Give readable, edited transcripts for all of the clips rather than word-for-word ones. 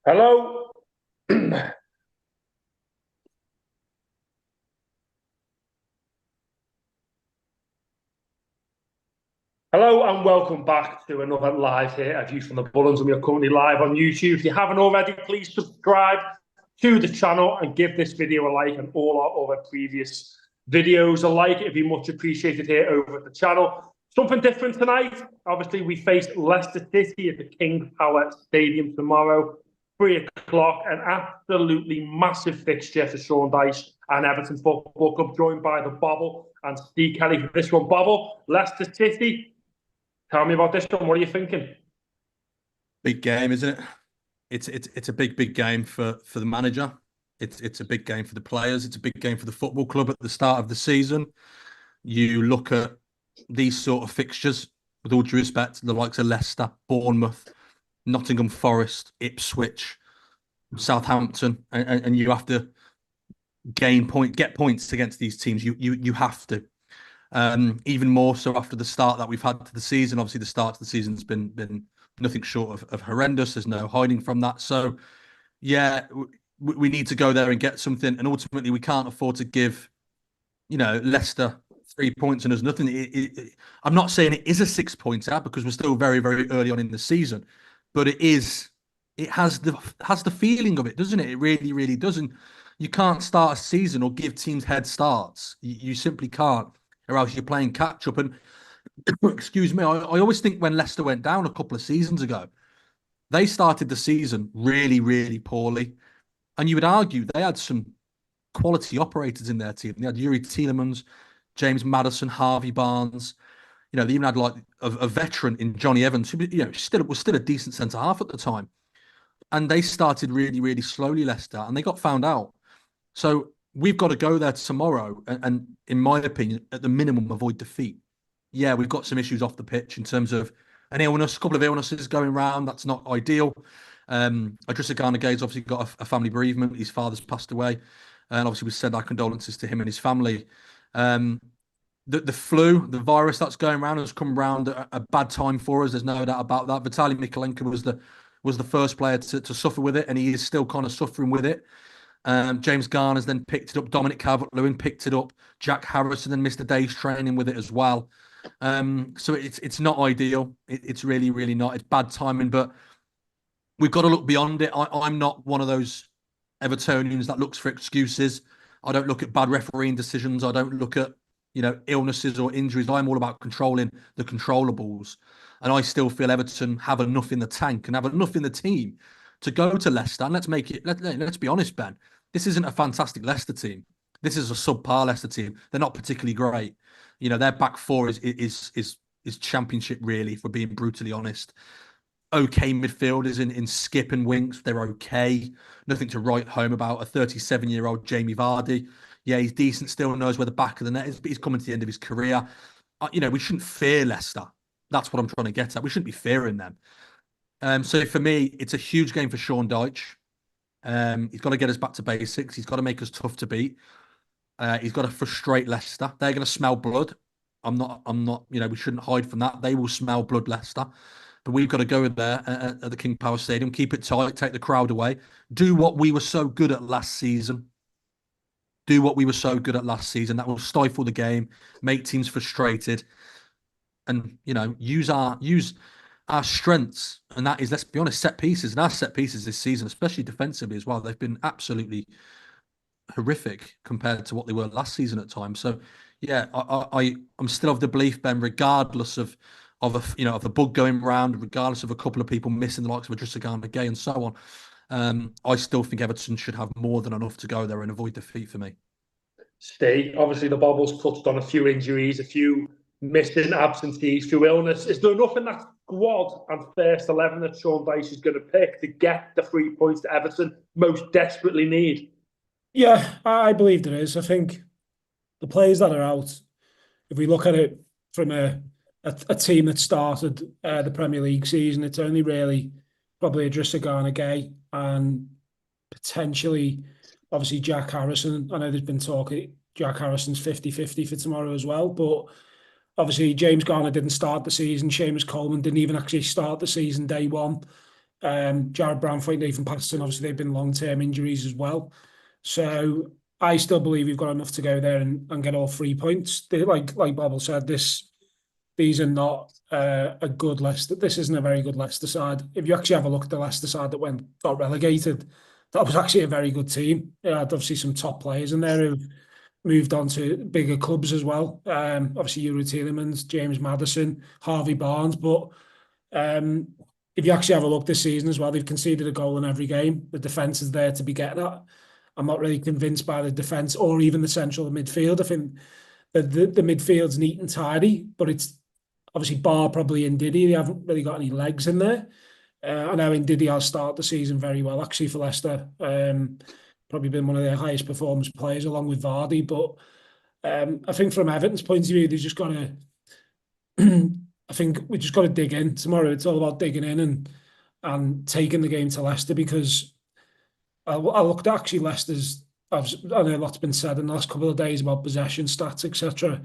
Hello. Hello and welcome back to another live here at Views from the Bullens, and we are currently live on YouTube. If you haven't already, please subscribe to the channel and give this video a like, and all our other previous videos a like. It'd be much appreciated here over at the channel. Something different tonight. Obviously, we face Leicester City at the King Power Stadium tomorrow, 3 o'clock. An absolutely massive fixture for Sean Dyche and Everton Football Club, joined by the Bobble and Steve Kelly for this one. Bobble, Leicester City. Tell me about this one. What are you thinking? Big game, isn't it? It's a big game for the manager. It's a big game for the players. It's a big game for the football club at the start of the season. You look at these sort of fixtures, with all due respect, the likes of Leicester, Bournemouth, Nottingham Forest, Ipswich, Southampton, and you have to get points against these teams. You have to. Even more so after the start that we've had to the season. Obviously, the start to the season has been nothing short of horrendous. There's no hiding from that. So, yeah, we need to go there and get something. And ultimately, we can't afford to give, Leicester 3 points and there's nothing. I'm not saying it is a 6-pointer because we're still very, very early on in the season, but it is. It has the feeling of it, doesn't it? It really, really doesn't. You can't start a season or give teams head starts. You simply can't, or else you're playing catch up. And excuse me, I always think when Leicester went down a couple of seasons ago, they started the season really, really poorly. And you would argue they had some quality operators in their team. They had Yuri Tielemans, James Maddison, Harvey Barnes. They even had like a veteran in Johnny Evans, who was still a decent centre half at the time. And they started really, really slowly, Leicester, and they got found out. So we've got to go there tomorrow and, in my opinion, at the minimum, avoid defeat. Yeah, we've got some issues off the pitch in terms of an illness, a couple of illnesses going around. That's not ideal. Idrissa Gana Gueye's obviously got a family bereavement. His father's passed away. And obviously we send our condolences to him and his family. The flu, the virus that's going around has come around at a bad time for us. There's no doubt about that. Vitaly Mykolenko was the first player to suffer with it, and he is still kind of suffering with it. James Garner's then picked it up. Dominic Calvert-Lewin picked it up. Jack Harrison then missed a day's training with it as well. So it's not ideal. It's really, really not. It's bad timing, but we've got to look beyond it. I'm not one of those Evertonians that looks for excuses. I don't look at bad refereeing decisions. I don't look at illnesses or injuries. I'm all about controlling the controllables. And I still feel Everton have enough in the tank and have enough in the team to go to Leicester. And let's be honest, Ben. This isn't a fantastic Leicester team. This is a subpar Leicester team. They're not particularly great. Their back four is championship, really, if we're being brutally honest. Okay midfielders in Skip and Winks. They're okay. Nothing to write home about. A 37-year-old Jamie Vardy. Yeah, he's decent, still knows where the back of the net is, but he's coming to the end of his career. We shouldn't fear Leicester. That's what I'm trying to get at. We shouldn't be fearing them. So for me, it's a huge game for Sean Dyche. He's got to get us back to basics. He's got to make us tough to beat. He's got to frustrate Leicester. They're going to smell blood. I'm not. We shouldn't hide from that. They will smell blood, Leicester. But we've got to go there at the King Power Stadium, keep it tight, take the crowd away, do what we were so good at last season. That will stifle the game, make teams frustrated, and use our strengths, and that is, let's be honest, set pieces. And our set pieces this season, especially defensively as well, they've been absolutely horrific compared to what they were last season at times. So yeah, I'm still of the belief, Ben, regardless of the bug going around, regardless of a couple of people missing, the likes of Idrissa Gana Gueye and so on, I still think Everton should have more than enough to go there and avoid defeat for me. Steve, obviously the Bobble's touched on a few injuries, a few missing absentees, through illness. Is there enough in that squad and first 11 that Sean Dyche is going to pick to get the 3 points that Everton most desperately need? Yeah, I believe there is. I think the players that are out, if we look at it from a team that started the Premier League season, it's only really probably Idrissa Gana Gueye and potentially, obviously, Jack Harrison. I know there's been talk Jack Harrison's 50-50 for tomorrow as well, but obviously James Garner didn't start the season. Seamus Coleman didn't even actually start the season day one. Jared Brownfoot, Nathan Patterson, obviously they've been long-term injuries as well. So I still believe we've got enough to go there and get all 3 points. Like Bobble said, these are not a good Leicester. This isn't a very good Leicester side. If you actually have a look at the Leicester side that got relegated, that was actually a very good team. It had obviously some top players in there who moved on to bigger clubs as well. Obviously Youri Tielemans, James Maddison, Harvey Barnes. But if you actually have a look this season as well, they've conceded a goal in every game. The defence is there to be getting at. I'm not really convinced by the defence or even the central midfield. I think the midfield's neat and tidy, but it's obviously bar probably Ndidi. They haven't really got any legs in there. I know Ndidi has started the season very well, actually, for Leicester. Probably been one of their highest performance players along with Vardy. But I think from Everton's point of view, they've just got to... I think we just got to dig in. Tomorrow it's all about digging in and taking the game to Leicester, because I looked at actually Leicester's... I know a lot's been said in the last couple of days about possession stats, etc.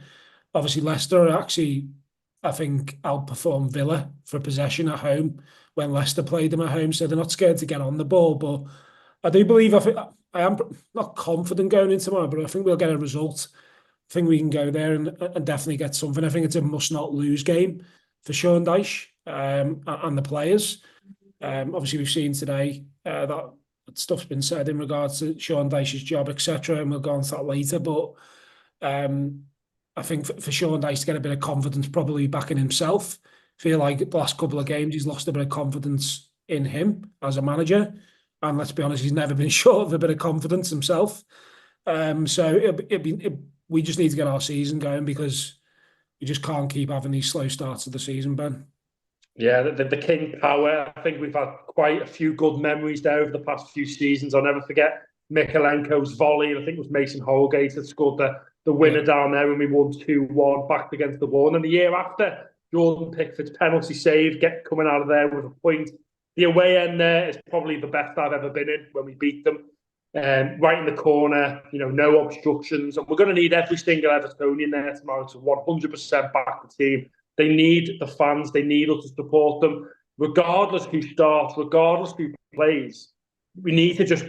Obviously, Leicester actually, I think, outperformed Villa for possession at home when Leicester played them at home, so they're not scared to get on the ball. But I do believe, I am not confident going into tomorrow, but I think we'll get a result. I think we can go there and definitely get something. I think it's a must-not-lose game for Sean Dyche and the players. Obviously, we've seen today that stuff's been said in regards to Sean Dyche's job, etc., and we'll go on to that later. But I think for Sean Dyche to get a bit of confidence probably back in himself, feel like the last couple of games he's lost a bit of confidence in him as a manager. And let's be honest, he's never been short of a bit of confidence himself. So we just need to get our season going, because we just can't keep having these slow starts of the season, Ben. Yeah, the King Power. I think we've had quite a few good memories there over the past few seasons. I'll never forget Mikalenko's volley. I think it was Mason Holgate that scored the winner down there when we won 2-1 back against the wall. And the year after, Jordan Pickford's penalty save, coming out of there with a point. The away end there is probably the best I've ever been in when we beat them. Right in the corner, no obstructions. And we're going to need every single Evertonian there tomorrow to 100% back the team. They need the fans. They need us to support them. Regardless who starts, regardless who plays, we need to just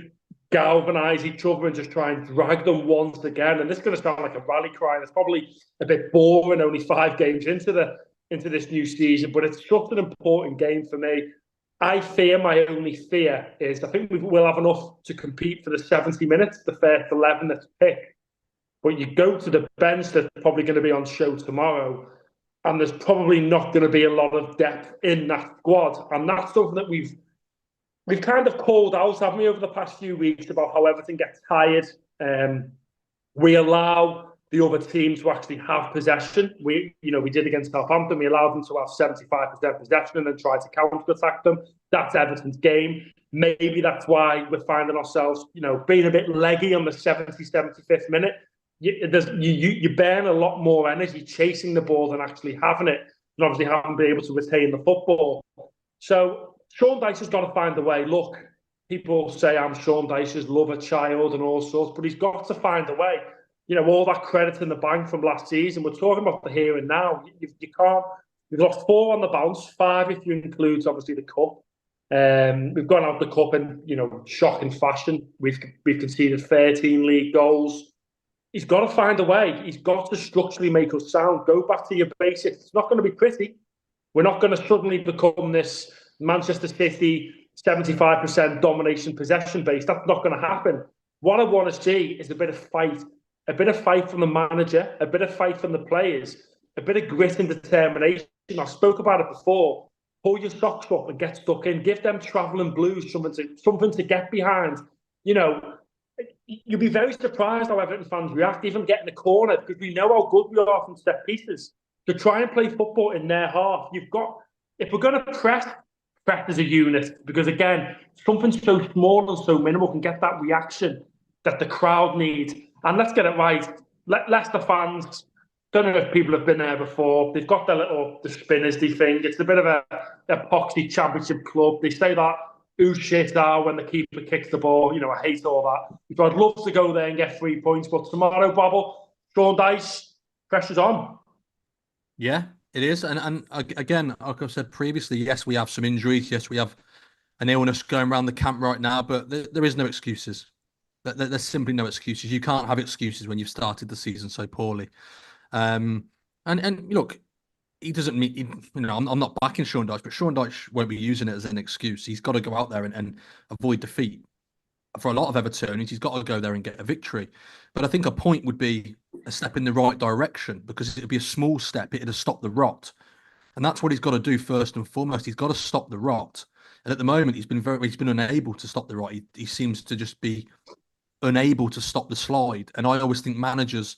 galvanise each other and just try and drag them once again. And this is going to sound like a rally cry. It's probably a bit boring, only 5 games into this new season, but it's such an important game for me. My only fear is I think we'll have enough to compete for the 70 minutes, the first 11 that's picked. But you go to the bench that's probably going to be on show tomorrow, and there's probably not going to be a lot of depth in that squad. And that's something that we've kind of called out, haven't we, over the past few weeks, about how everything gets tired. We allow the other team to actually have possession. We did against Southampton. We allowed them to have 75% possession and then try to counter-attack them. That's Everton's game. Maybe that's why we're finding ourselves, being a bit leggy on the 75th minute. You burn a lot more energy chasing the ball than actually having it, and obviously haven't been able to retain the football. So Sean Dyche has got to find a way. Look, people say I'm Sean Dyche's lover child and all sorts, but he's got to find a way. All that credit in the bank from last season. We're talking about the here and now. You can't. We've lost 4 on the bounce, 5 if you include obviously the cup. We've gone out the cup in shocking fashion. We've conceded 13 league goals. He's got to find a way. He's got to structurally make us sound. Go back to your basics. It's not going to be pretty. We're not going to suddenly become this Manchester City 75% domination possession base. That's not going to happen. What I want to see is a bit of fight. A bit of fight from the manager, a bit of fight from the players, a bit of grit and determination. I spoke about it before. Pull your socks up and get stuck in. Give them travelling blues, something to get behind. You'll be very surprised how Everton fans react, even getting the corner, because we know how good we are from set pieces. To try and play football in their half, if we're going to press as a unit, because again, something so small and so minimal can get that reaction that the crowd needs. And let's get it right. Leicester fans, don't know if people have been there before. They've got the spinners, they think. It's a bit of a epoxy championship club. They say that who shit are when the keeper kicks the ball. I hate all that. So I'd love to go there and get 3 points. But tomorrow, Bobble, Sean Dyche, pressure's on. Yeah, it is. And again, like I've said previously, yes, we have some injuries. Yes, we have an illness going around the camp right now, but there is no excuses. There's simply no excuses. You can't have excuses when you've started the season so poorly. And look, he doesn't mean, I'm not backing Sean Dyche, but Sean Dyche won't be using it as an excuse. He's got to go out there and avoid defeat. For a lot of Evertonians, he's got to go there and get a victory. But I think a point would be a step in the right direction, because it would be a small step. It'd have stopped the rot. And that's what he's got to do first and foremost. He's got to stop the rot. And at the moment, he's been unable to stop the rot. He seems to just be unable to stop the slide. And I always think managers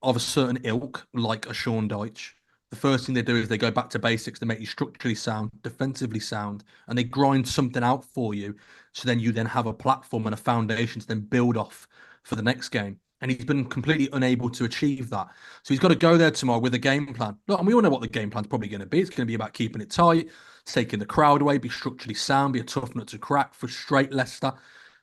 of a certain ilk, like a Sean Dyche, the first thing they do is they go back to basics. They make you structurally sound, defensively sound, and they grind something out for you. So then you then have a platform and a foundation to then build off for the next game. And he's been completely unable to achieve that. So he's got to go there tomorrow with a game plan. Look, and we all know what the game plan's probably going to be. It's going to be about keeping it tight, taking the crowd away, be structurally sound, be a tough nut to crack, frustrate Leicester.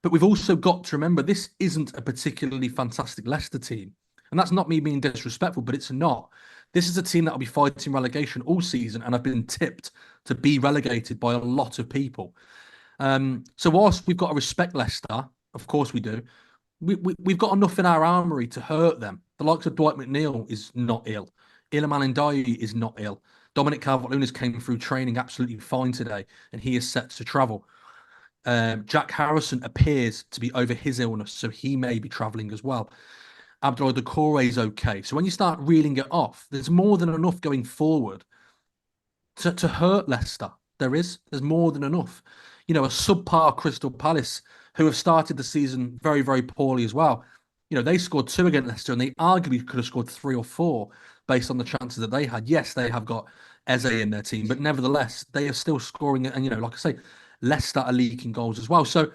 But we've also got to remember, this isn't a particularly fantastic Leicester team. And that's not me being disrespectful, but it's not. This is a team that will be fighting relegation all season and have been tipped to be relegated by a lot of people. So whilst we've got to respect Leicester, of course we do, we've got enough in our armoury to hurt them. The likes of Dwight McNeil is not ill. Iliman Ndiaye is not ill. Dominic Calvert-Lewin came through training absolutely fine today, and he is set to travel. Jack Harrison appears to be over his illness, so he may be travelling as well. Abdoulaye Doucouré is okay. So when you start reeling it off, there's more than enough going forward to hurt Leicester. There's more than enough. A subpar Crystal Palace, who have started the season very, very poorly as well. They scored 2 against Leicester, and they arguably could have scored 3 or 4 based on the chances that they had. Yes, they have got Eze in their team, but nevertheless, they are still scoring. And, like I say, Leicester are leaking goals as well. So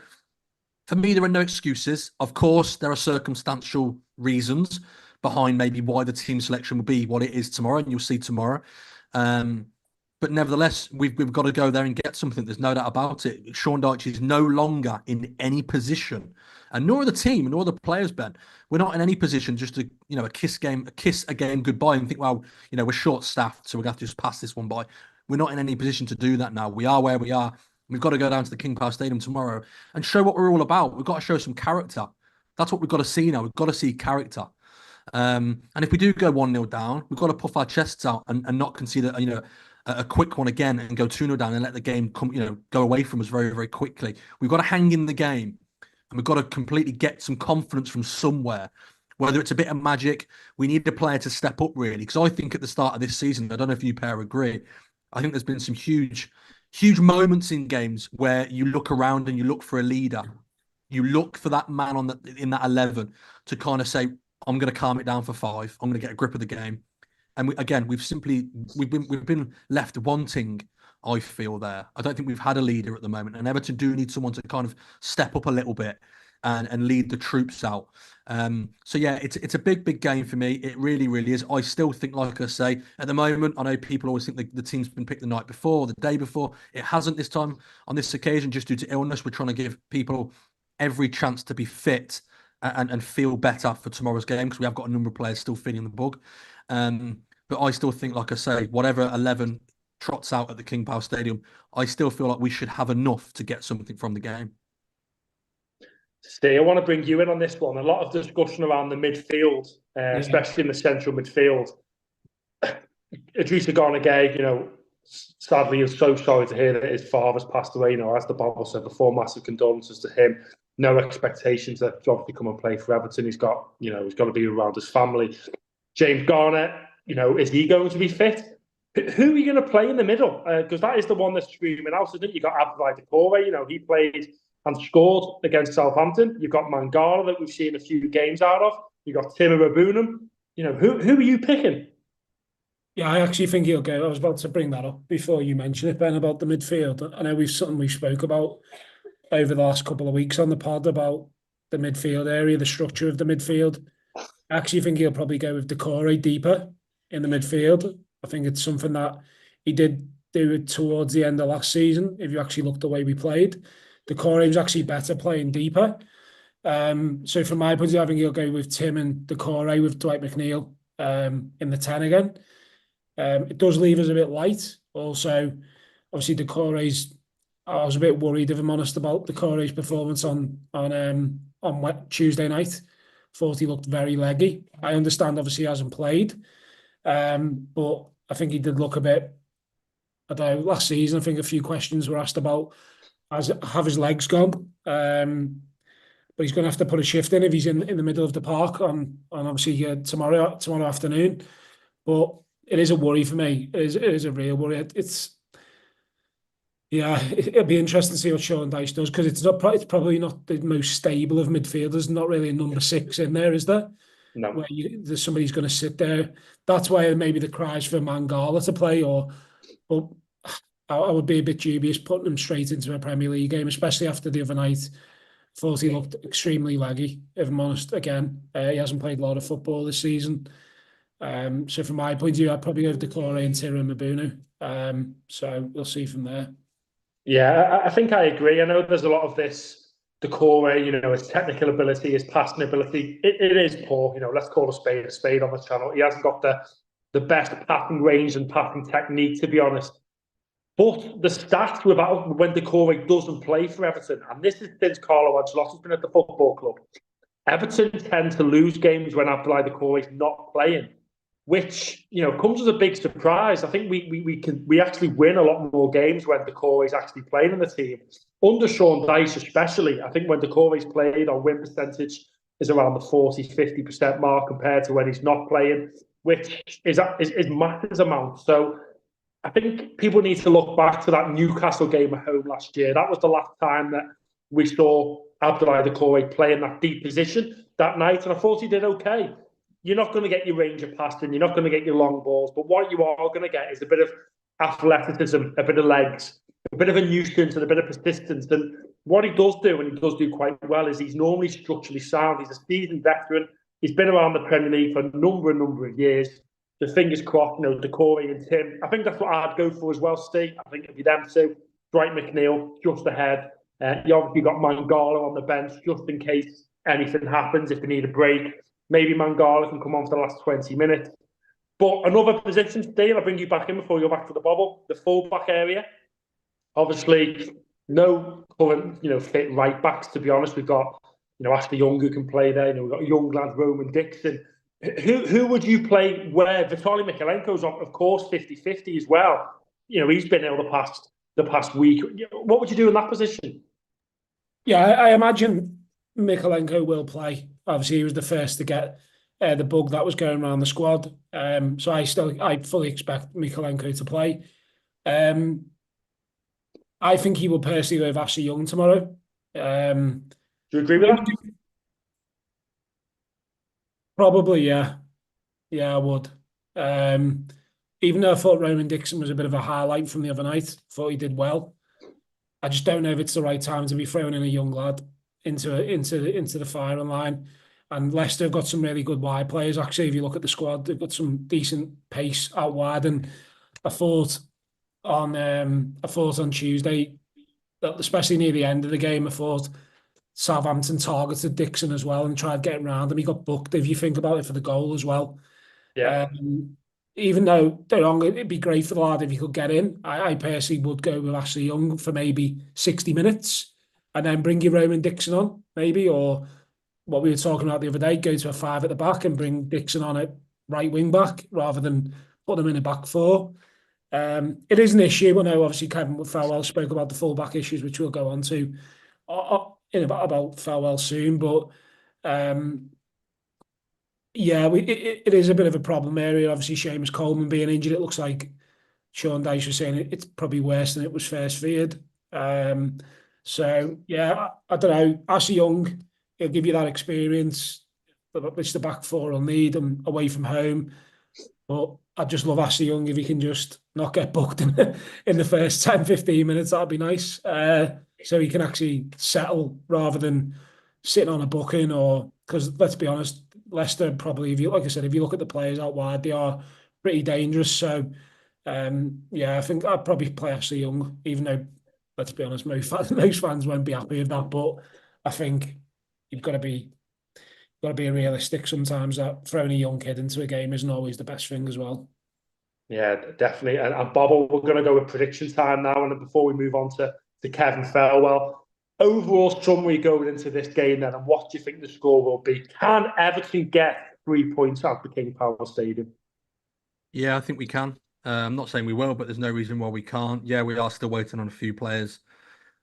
for me, there are no excuses. Of course, there are circumstantial reasons behind maybe why the team selection will be what it is tomorrow, and you'll see tomorrow. But nevertheless, we've got to go there and get something. There's no doubt about it. Sean Dyche is no longer in any position, and nor are the team, nor the players, Ben. We're not in any position just to, kiss a game goodbye and think, well, we're short-staffed, so we're going to have to just pass this one by. We're not in any position to do that now. We are where we are. We've got to go down to the King Power Stadium tomorrow and show what we're all about. We've got to show some character. That's what we've got to see now. We've got to see character. And if we do go 1-0 down, we've got to puff our chests out and not concede a quick one again and go 2-0 down and let the game go away from us very, very quickly. We've got to hang in the game, and we've got to completely get some confidence from somewhere. Whether it's a bit of magic, we need a player to step up, really. Because I think at the start of this season, I don't know if you pair agree, I think there's been some huge moments in games where you look around and you look for a leader. You look for that man in that 11 to kind of say, I'm going to calm it down for 5. I'm going to get a grip of the game. And we've been left wanting, I feel, there. I don't think we've had a leader at the moment. And Everton do need someone to kind of step up a little bit and lead the troops out. So yeah, it's a big game for me. It really, really is. I still think, like I say, at the moment, I know people always think the team's been picked the night before, the day before. It hasn't this time on this occasion, just due to illness. We're trying to give people every chance to be fit and feel better for tomorrow's game, because we have got a number of players still feeling the bug. But I still think, like I say, whatever 11 trots out at the King Power Stadium, I still feel like we should have enough to get something from the game. Steve, I want to bring you in on this one. A lot of discussion around the midfield, especially in the central midfield. Idrissa Gana Gueye, sadly, is so sorry to hear that his father's passed away. As the Bible said before, massive condolences to him. No expectations to obviously come and play for Everton. He's got to be around his family. James Garner, is he going to be fit? Who are you going to play in the middle? Because that is the one that's screaming out, isn't it? You've got Abdoulaye Doucouré, he played and scored against Southampton. You've got Mangala that we've seen a few games out of. You've got Timur Abunam. Who are you picking? Yeah, I actually think he'll go. I was about to bring that up before you mentioned it, Ben, about the midfield. I know something we spoke about over the last couple of weeks on the pod about the midfield area, the structure of the midfield. I actually think he'll probably go with Doucouré deeper in the midfield. I think it's something that he did do it towards the end of last season. If you actually look the way we played, Doucouré was actually better playing deeper. So from my point of view, I think he'll go with Tim and Doucouré with Dwight McNeil in the 10 again. It does leave us a bit light. Also, obviously, Doucouré's I was a bit worried, if I'm honest, about the Corey's performance on Tuesday night. Thought he looked very leggy. I understand, obviously, he hasn't played, but I think he did look a bit. I don't know. Last season, I think a few questions were asked about have his legs gone. But he's going to have to put a shift in if he's in the middle of the park on obviously tomorrow afternoon. But it is a worry for me. It is a real worry. It'll be interesting to see what Sean Dyche does, because it's probably not the most stable of midfielders. Not really a number 6 in there, is there? No. Where there's somebody's going to sit there. That's why maybe the cries for Mangala to play, but I would be a bit dubious putting him straight into a Premier League game, especially after the other night. Thought he looked extremely laggy, if I'm honest. Again, he hasn't played a lot of football this season. So from my point of view, I'd probably go with Doucouré and Tyrone Mabunu. So we'll see from there. Yeah, I think I agree. I know there's a lot of this Doucouré, his technical ability, his passing ability. It is poor. Let's call a spade on the channel. He hasn't got the best passing range and passing technique, to be honest. But the stats without when Doucouré doesn't play for Everton, and this is since Carlo Ancelotti's been at the football club, Everton tend to lose games when Abdoulaye Doucouré is not playing, which comes as a big surprise. I think we actually win a lot more games when Doucouré is actually playing in the team. Under Sean Dyche especially, I think when Doucouré's played, our win percentage is around the 40-50% mark compared to when he's not playing, which is massive amount. So I think people need to look back to that Newcastle game at home last year. That was the last time that we saw Abdoulaye Doucouré play in that deep position that night, and I thought he did okay. You're not going to get your range of passing, you're not going to get your long balls, but what you are going to get is a bit of athleticism, a bit of legs, a bit of a nuisance and a bit of persistence. And what he does do, and he does do quite well, is he's normally structurally sound. He's a seasoned veteran. He's been around the Premier League for a number of years. The fingers crossed, Doucouré and Tim. I think that's what I'd go for as well, Steve. I think it'd be them two. Dwight McNeil just ahead. You obviously got Mangala on the bench just in case anything happens, if they need a break. Maybe Mangala can come on for the last 20 minutes. But another position, Steve, I'll bring you back in before you go back to the bubble. The full-back area. Obviously, no current, fit right backs, to be honest. We've got, Ashley Young who can play there. We've got a young lad, Roman Dixon. Who would you play where? Vitaly Mykolenko's of course 50-50 as well. He's been ill the past week. What would you do in that position? Yeah, I imagine Mykolenko will play. Obviously, he was the first to get the bug that was going around the squad. So I fully expect Mykolenko to play. I think he will personally go with Ashley Young tomorrow. Do you agree with that? Probably, yeah. Yeah, I would. Even though I thought Roman Dixon was a bit of a highlight from the other night, thought he did well. I just don't know if it's the right time to be throwing in a young lad into the firing line. And Leicester have got some really good wide players. Actually, if you look at the squad, they've got some decent pace out wide. And I thought on Tuesday, especially near the end of the game, I thought Southampton targeted Dixon as well and tried getting around him. He got booked, if you think about it, for the goal as well. Yeah. Even though it'd be great for the lad if he could get in. I personally would go with Ashley Young for maybe 60 minutes and then bring your Roman Dixon on, maybe, or what we were talking about the other day, go to a 5 at the back and bring Dixon on at right wing back rather than put them in a back 4. It is an issue. I know obviously Kevin Farwell spoke about the full back issues, which we'll go on to about Farwell soon, but it is a bit of a problem area. Obviously, Seamus Coleman being injured, it looks like Sean Dyche was saying it's probably worse than it was first feared. So yeah, I don't know. Ashley Young, he'll give you that experience, which the back 4 will need, and away from home. But I just love Ashley Young if he can just not get booked in the first 10-15 minutes. That'd be nice. So he can actually settle rather than sitting on a booking, or because let's be honest, Leicester probably, if you look at the players out wide, they are pretty dangerous. So I think I'd probably play Ashley Young, even though, let's be honest, most fans won't be happy with that. But I think you've got to be realistic sometimes, that throwing a young kid into a game isn't always the best thing as well. Yeah, definitely. And Bob, we're going to go with prediction time now. And before we move on to to Kevin Farewell. Overall summary going into this game then, and what do you think the score will be? Can Everton get 3 points at the King Power Stadium? Yeah, I think we can. I'm not saying we will, but there's no reason why we can't. Yeah, we are still waiting on a few players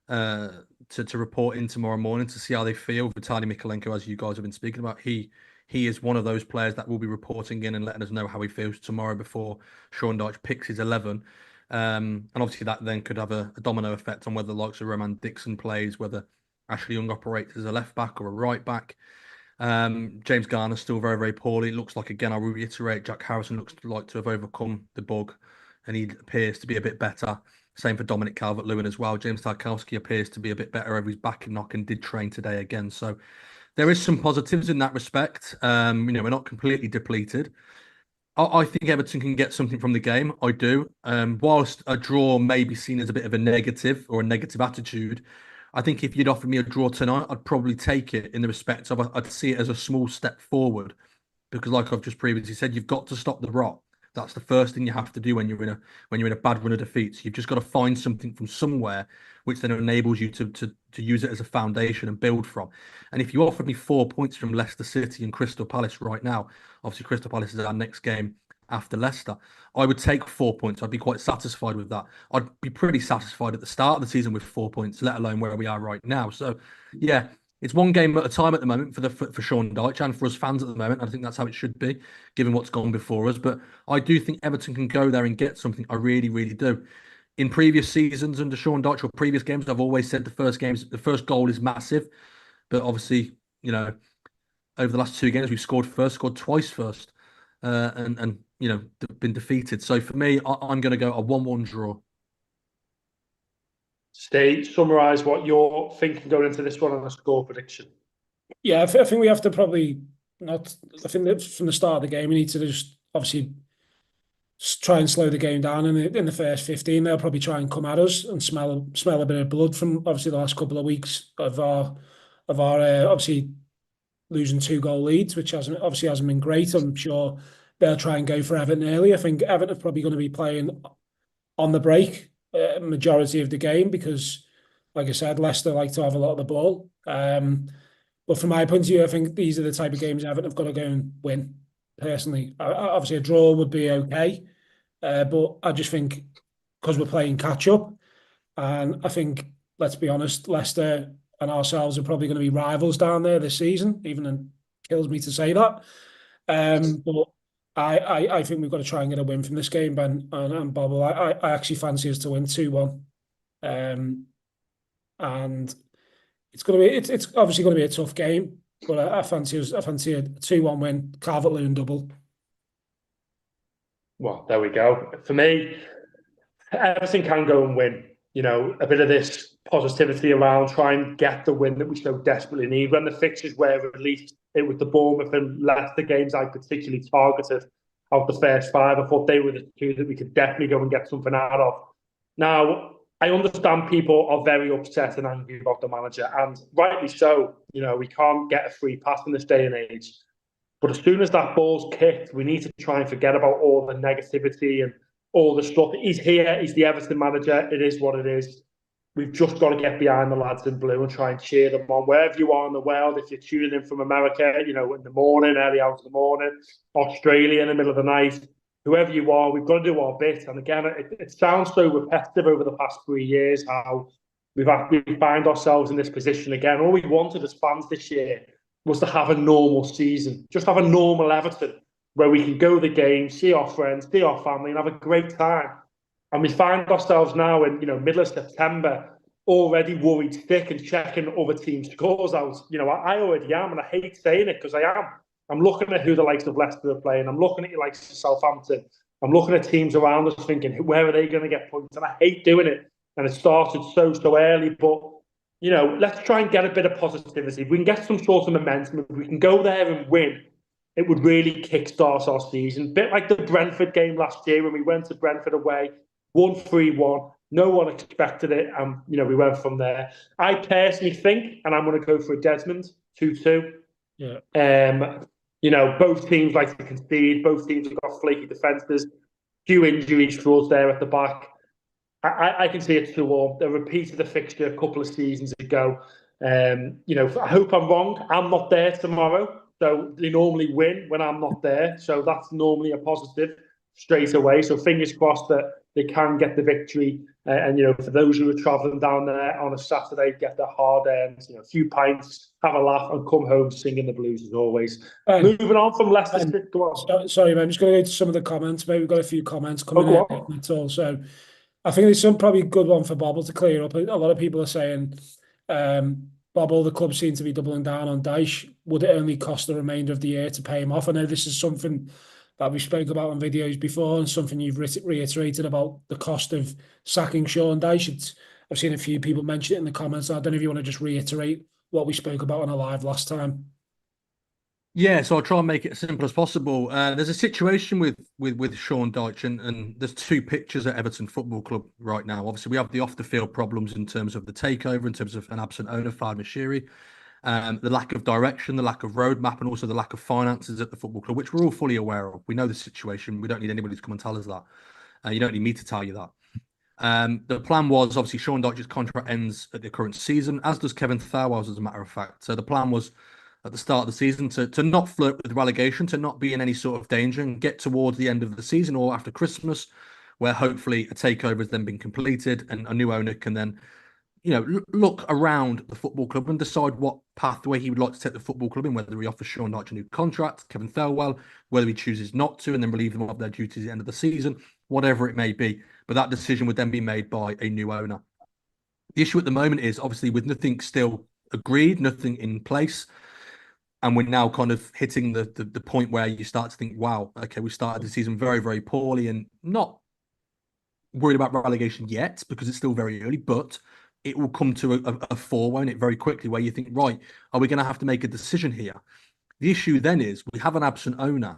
to report in tomorrow morning to see how they feel. Vitaly Mykolenko, as you guys have been speaking about, he is one of those players that will be reporting in and letting us know how he feels tomorrow before Sean Dyche picks his 11. And obviously that then could have a domino effect on whether the likes of Roman Dixon plays, whether Ashley Young operates as a left back or a right back. James Garner still very, very poorly. It looks like, again, I'll reiterate, Jack Harrison looks like to have overcome the bug and he appears to be a bit better. Same for Dominic Calvert-Lewin as well. James Tarkowski appears to be a bit better over his back and knock and did train today again. So there is some positives in that respect. We're not completely depleted. I think Everton can get something from the game. I do. Whilst a draw may be seen as a bit of a negative or a negative attitude, I think if you'd offered me a draw tonight, I'd probably take it in the respect of I'd see it as a small step forward. Because like I've just previously said, you've got to stop the rot. That's the first thing you have to do when you're in a bad run of defeats. You've just got to find something from somewhere which then enables you to use it as a foundation and build from. And if you offered me 4 points from Leicester City and Crystal Palace right now, obviously Crystal Palace is our next game after Leicester, I would take 4 points. I'd be quite satisfied with that. I'd be pretty satisfied at the start of the season with 4 points, let alone where we are right now. So yeah, it's one game at a time at the moment for Sean Dyche and for us fans at the moment. I think that's how it should be, given what's gone before us. But I do think Everton can go there and get something. I really, really do. In previous seasons under Sean Dyche or previous games, I've always said the first goal is massive. But obviously, over the last 2 games, we've scored twice first, and been defeated. So for me, I'm going to go a 1-1 draw. Steve, summarise what you're thinking going into this one on a score prediction. Yeah, I think we have to probably not. I think that from the start of the game, we need to just obviously try and slow the game down in the first 15. They'll probably try and come at us and smell a bit of blood from obviously the last couple of weeks of our obviously losing 2-goal leads, which hasn't been great. I'm sure they'll try and go for Everton early. I think Everton are probably going to be playing on the break majority of the game because, like I said, Leicester like to have a lot of the ball. But from my point of view, I think these are the type of games Everton have got to go and win. Personally, obviously a draw would be okay, but I just think because we're playing catch up, and I think, let's be honest, Leicester and ourselves are probably going to be rivals down there this season. Even it kills me to say that, but I think we've got to try and get a win from this game, Ben and Bob. I actually fancy us to win 2-1, and it's obviously going to be a tough game, but I fancy a 2-1 win, Calvert-Lewin double. Well, there we go. For me, Everton can go and win. A bit of this positivity around, try and get the win that we so desperately need. When the fixtures were released, it was the Bournemouth and Leicester games I particularly targeted out the first 5. I thought they were the 2 that we could definitely go and get something out of. Now, I understand people are very upset and angry about the manager, and rightly so. We can't get a free pass in this day and age. But as soon as that ball's kicked, we need to try and forget about all the negativity and all the stuff. He's here. He's the Everton manager. It is what it is. We've just got to get behind the lads in blue and try and cheer them on wherever you are in the world. If you're tuning in from America, in the morning, early hours of the morning, Australia in the middle of the night, whoever you are, we've got to do our bit. And again, it sounds so repetitive over the past 3 years how we find ourselves in this position again. All we wanted as fans this year was to have a normal season, just have a normal Everton where we can go the game, see our friends, see our family, and have a great time. And we find ourselves now in middle of September, already worried sick and checking other teams' scores out. I already am, and I hate saying it because I am. I'm looking at who the likes of Leicester are playing. I'm looking at the likes of Southampton. I'm looking at teams around us thinking, where are they going to get points? And I hate doing it. And it started so early. But, let's try and get a bit of positivity. If we can get some sort of momentum, if we can go there and win, it would really kickstart our season. A bit like the Brentford game last year when we went to Brentford away, won 3-1. No one expected it. And, we went from there. I personally think, and I'm going to go for a Desmond, 2-2. Yeah. Both teams like to concede. Both teams have got flaky defences. Few injuries for us there at the back. I can see it 2-2. They repeated the fixture a couple of seasons ago. I hope I'm wrong. I'm not there tomorrow, so they normally win when I'm not there. So that's normally a positive straight away. So fingers crossed that they can get the victory. And for those who are travelling down there on a Saturday, get their hard earned, a few pints, have a laugh, and come home singing the blues as always. Moving on from Leicester. Go on. Sorry, man. I'm just going to go to some of the comments. Maybe we've got a few comments coming in. That's all. So I think there's some probably good one for Bobble to clear up. A lot of people are saying, Bobble, the club seem to be doubling down on Dyche. Would it only cost the remainder of the year to pay him off? I know this is something that we spoke about on videos before and something you've reiterated about the cost of sacking Sean Dyche. I've seen a few people mention it in the comments. I don't know if you want to just reiterate what we spoke about on a live last time. Yeah, so I'll try and make it as simple as possible. There's a situation with Sean Dyche, and there's two pictures at Everton Football Club right now. Obviously, we have the off-the-field problems in terms of the takeover, in terms of an absent owner, Fahd Moshiri, the lack of direction, the lack of roadmap, and also the lack of finances at the football club, which we're all fully aware of. We know the situation. We don't need anybody to come and tell us that. You don't need me to tell you that. The plan was, obviously, Sean Dyche's contract ends at the current season, as does Kevin Thelwell's, as a matter of fact. So the plan was, at the start of the season, to not flirt with relegation, to not be in any sort of danger, and get towards the end of the season or after Christmas, where hopefully a takeover has then been completed and a new owner can then, look around the football club and decide what pathway he would like to take the football club in, whether he offers Sean Dyche a new contract, Kevin Thelwell, whether he chooses not to and then relieve them of their duties at the end of the season, whatever it may be. But that decision would then be made by a new owner. The issue at the moment is, obviously, with nothing still agreed, nothing in place, and we're now kind of hitting the point where you start to think, wow, okay, we started the season very, very poorly and not worried about relegation yet because it's still very early, but it will come to a fall, won't it, very quickly, where you think, right, are we going to have to make a decision here? The issue then is we have an absent owner,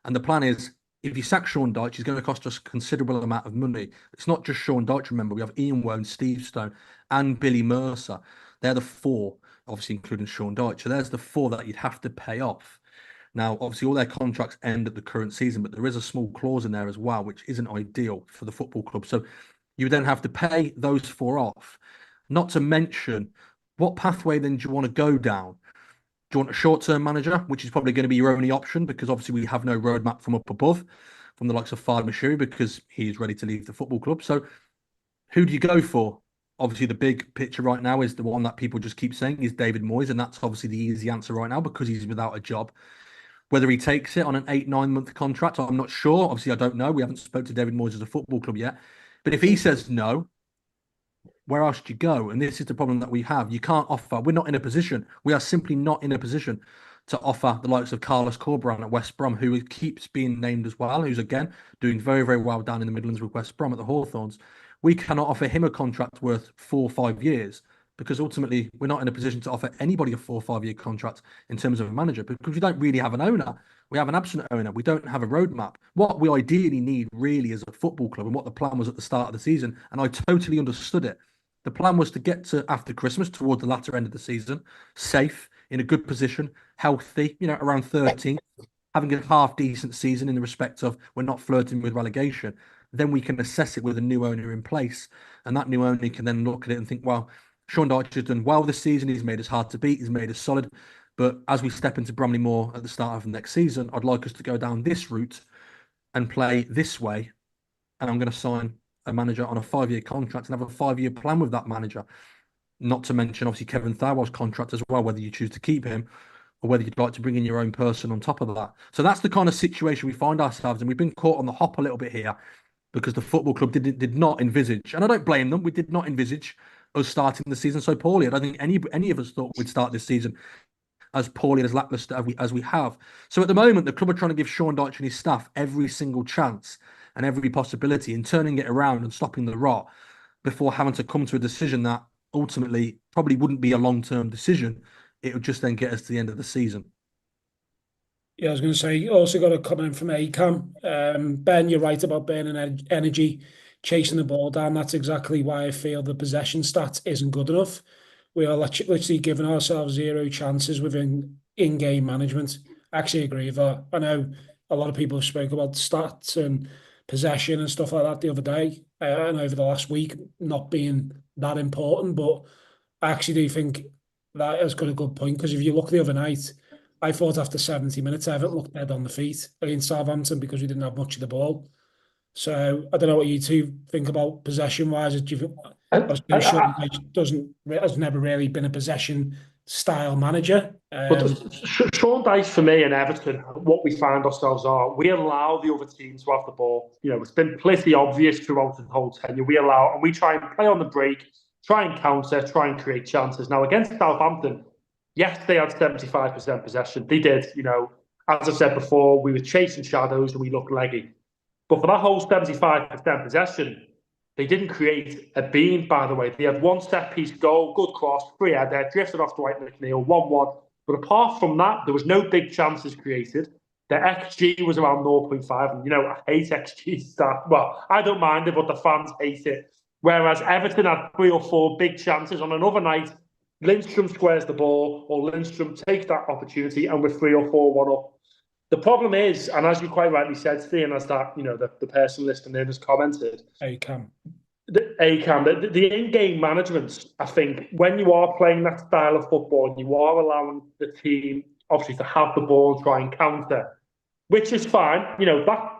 and the plan is, if you sack Sean Dyche, it's going to cost us a considerable amount of money. It's not just Sean Dyche, remember, we have Ian Woan, Steve Stone, and Billy Mercer. They're the four, obviously including Sean Dyche. So there's the four that you'd have to pay off. Now, obviously, all their contracts end at the current season, but there is a small clause in there as well, which isn't ideal for the football club. So you then have to pay those four off. Not to mention, what pathway then do you want to go down? Do you want a short-term manager, which is probably going to be your only option, because obviously we have no roadmap from up above, from the likes of Fahd Moshiri, because he's ready to leave the football club. So who do you go for? Obviously, the big picture right now is the one that people just keep saying is David Moyes, and that's obviously the easy answer right now because he's without a job. Whether he takes it on an 8-9 month contract, I'm not sure. Obviously, I don't know. We haven't spoke to David Moyes as a football club yet. But if he says no, where else do you go? And this is the problem that we have. You can't offer. We're not in a position. We are simply not in a position to offer the likes of Carlos Corberán at West Brom, who keeps being named as well, who's, again, doing very, very well down in the Midlands with West Brom at the Hawthorns. We cannot offer him a contract worth 4 or 5 years because ultimately we're not in a position to offer anybody a 4 or 5 year contract in terms of a manager because we don't really have an owner. We have an absent owner. We don't have a roadmap. What we ideally need really is a football club, and what the plan was at the start of the season, and I totally understood it. The plan was to get to after Christmas, toward the latter end of the season, safe, in a good position, healthy, around 13th, having a half-decent season in the respect of we're not flirting with relegation. Then we can assess it with a new owner in place. And that new owner can then look at it and think, well, Sean Dyche has done well this season. He's made us hard to beat. He's made us solid. But as we step into Bromley Moor at the start of the next season, I'd like us to go down this route and play this way. And I'm going to sign a manager on a 5-year contract and have a 5-year plan with that manager. Not to mention, obviously, Kevin Thelwell's contract as well, whether you choose to keep him or whether you'd like to bring in your own person on top of that. So that's the kind of situation we find ourselves in. We've been caught on the hop a little bit here because the football club did not envisage, and I don't blame them, we did not envisage us starting the season so poorly. I don't think any of us thought we'd start this season as poorly and as lackluster as we have. So at the moment, the club are trying to give Sean Dyche and his staff every single chance and every possibility in turning it around and stopping the rot before having to come to a decision that ultimately probably wouldn't be a long-term decision. It would just then get us to the end of the season. Yeah, I was going to say, also got a comment from ACAM. Ben, you're right about burning energy, chasing the ball down. That's exactly why I feel the possession stat isn't good enough. We are literally giving ourselves 0 chances within in-game management. I actually agree with that. I know a lot of people have spoke about stats and possession and stuff like that the other day. and over the last week not being that important. But I actually do think that has got a good point, because if you look the other night, I thought after 70 minutes, Everton looked dead on the feet against Southampton because we didn't have much of the ball. So I don't know what you two think about possession wise. Do you think, obviously, Sean Dyche has never really been a possession style manager. But Sean Dyche, for me, and Everton, what we find ourselves are, we allow the other team to have the ball. You know, it's been pretty obvious throughout the whole tenure. We allow, and we try and play on the break, try and counter, try and create chances. Now, against Southampton, yes, they had 75% possession. They did. You know, as I said before, we were chasing shadows and we looked leggy. But for that whole 75% possession, they didn't create a beam, by the way. They had one set-piece goal, good cross, free header, drifted off Dwight McNeil, 1-1. But apart from that, there was no big chances created. The XG was around 0.5. And, you know, I hate XG stat. Well, I don't mind it, but the fans hate it. Whereas Everton had 3 or 4 big chances. On another night, Lindstrom squares the ball, or Lindstrom takes that opportunity, and we're 3 or 4-1 up. The problem is, and as you quite rightly said, Steve, as that, you know, the person listening in has commented, ACAM. The in-game management, I think, when you are playing that style of football, and you are allowing the team, obviously, to have the ball and try and counter, which is fine. You know,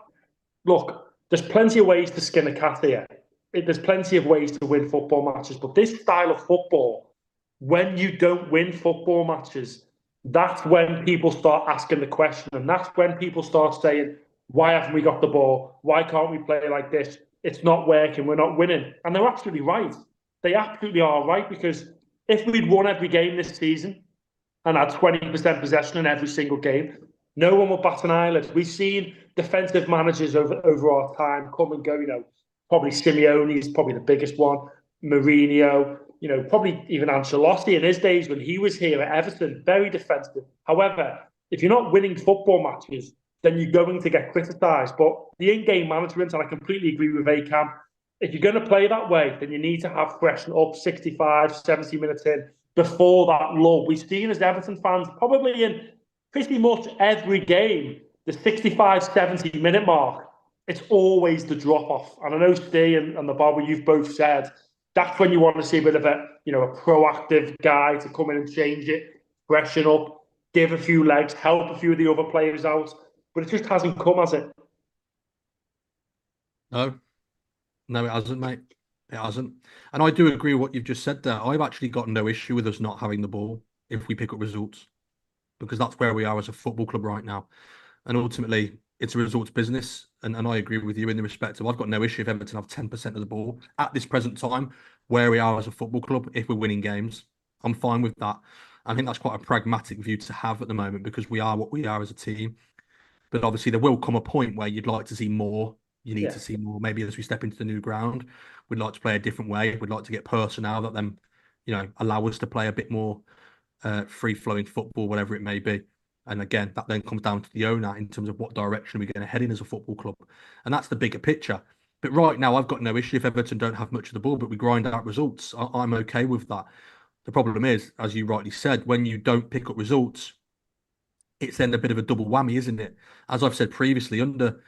look, there's plenty of ways to skin a cat here. There's plenty of ways to win football matches. But this style of football, when you don't win football matches, that's when people start asking the question. And that's when people start saying, why haven't we got the ball? Why can't we play like this? It's not working. We're not winning. And they're absolutely right. They absolutely are right, because if we'd won every game this season and had 20% possession in every single game, no one would bat an eyelid. We've seen defensive managers over our time come and go. You know, probably Simeone is probably the biggest one. Mourinho, you know, probably even Ancelotti in his days when he was here at Everton, very defensive. However, if you're not winning football matches, then you're going to get criticised. But the in-game management, and I completely agree with ACAM, if you're going to play that way, then you need to have freshen up 65, 70 minutes in before that lull. We've seen as Everton fans, probably in pretty much every game, the 65, 70 minute mark, it's always the drop-off. And I know Steve and the Bobber, you've both said, that's when you want to see a bit of a, you know, a proactive guy to come in and change it, freshen up, give a few legs, help a few of the other players out. But it just hasn't come, has it? No, it hasn't, mate. It hasn't. And I do agree with what you've just said there. I've actually got no issue with us not having the ball if we pick up results, because that's where we are as a football club right now. And ultimately, it's a results business. And I agree with you in the respect of, I've got no issue if Everton have 10% of the ball at this present time, where we are as a football club, if we're winning games. I'm fine with that. I think that's quite a pragmatic view to have at the moment, because we are what we are as a team. But obviously, there will come a point where you'd like to see more. You need to see more. Maybe as we step into the new ground, we'd like to play a different way. We'd like to get personnel that then, you know, allow us to play a bit more free-flowing football, whatever it may be. And again, that then comes down to the owner in terms of what direction we're going to head in as a football club. And that's the bigger picture. But right now, I've got no issue if Everton don't have much of the ball, but we grind out results. I'm okay with that. The problem is, as you rightly said, when you don't pick up results, it's then a bit of a double whammy, isn't it? As I've said previously, under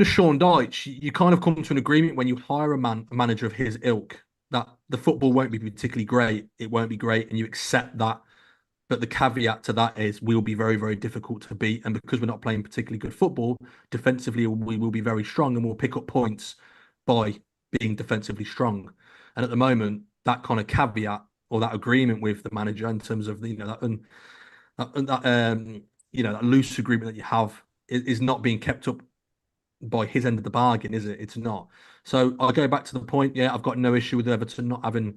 Sean Dyche, you kind of come to an agreement when you hire a manager of his ilk that the football won't be particularly great. It won't be great, and you accept that. But the caveat to that is we'll be very, very difficult to beat. And because we're not playing particularly good football, defensively, we will be very strong and we'll pick up points by being defensively strong. And at the moment, that kind of caveat or that agreement with the manager in terms of, you know, that loose agreement that you have is not being kept up by his end of the bargain, is it? It's not. So I'll go back to the point. Yeah, I've got no issue with Everton not having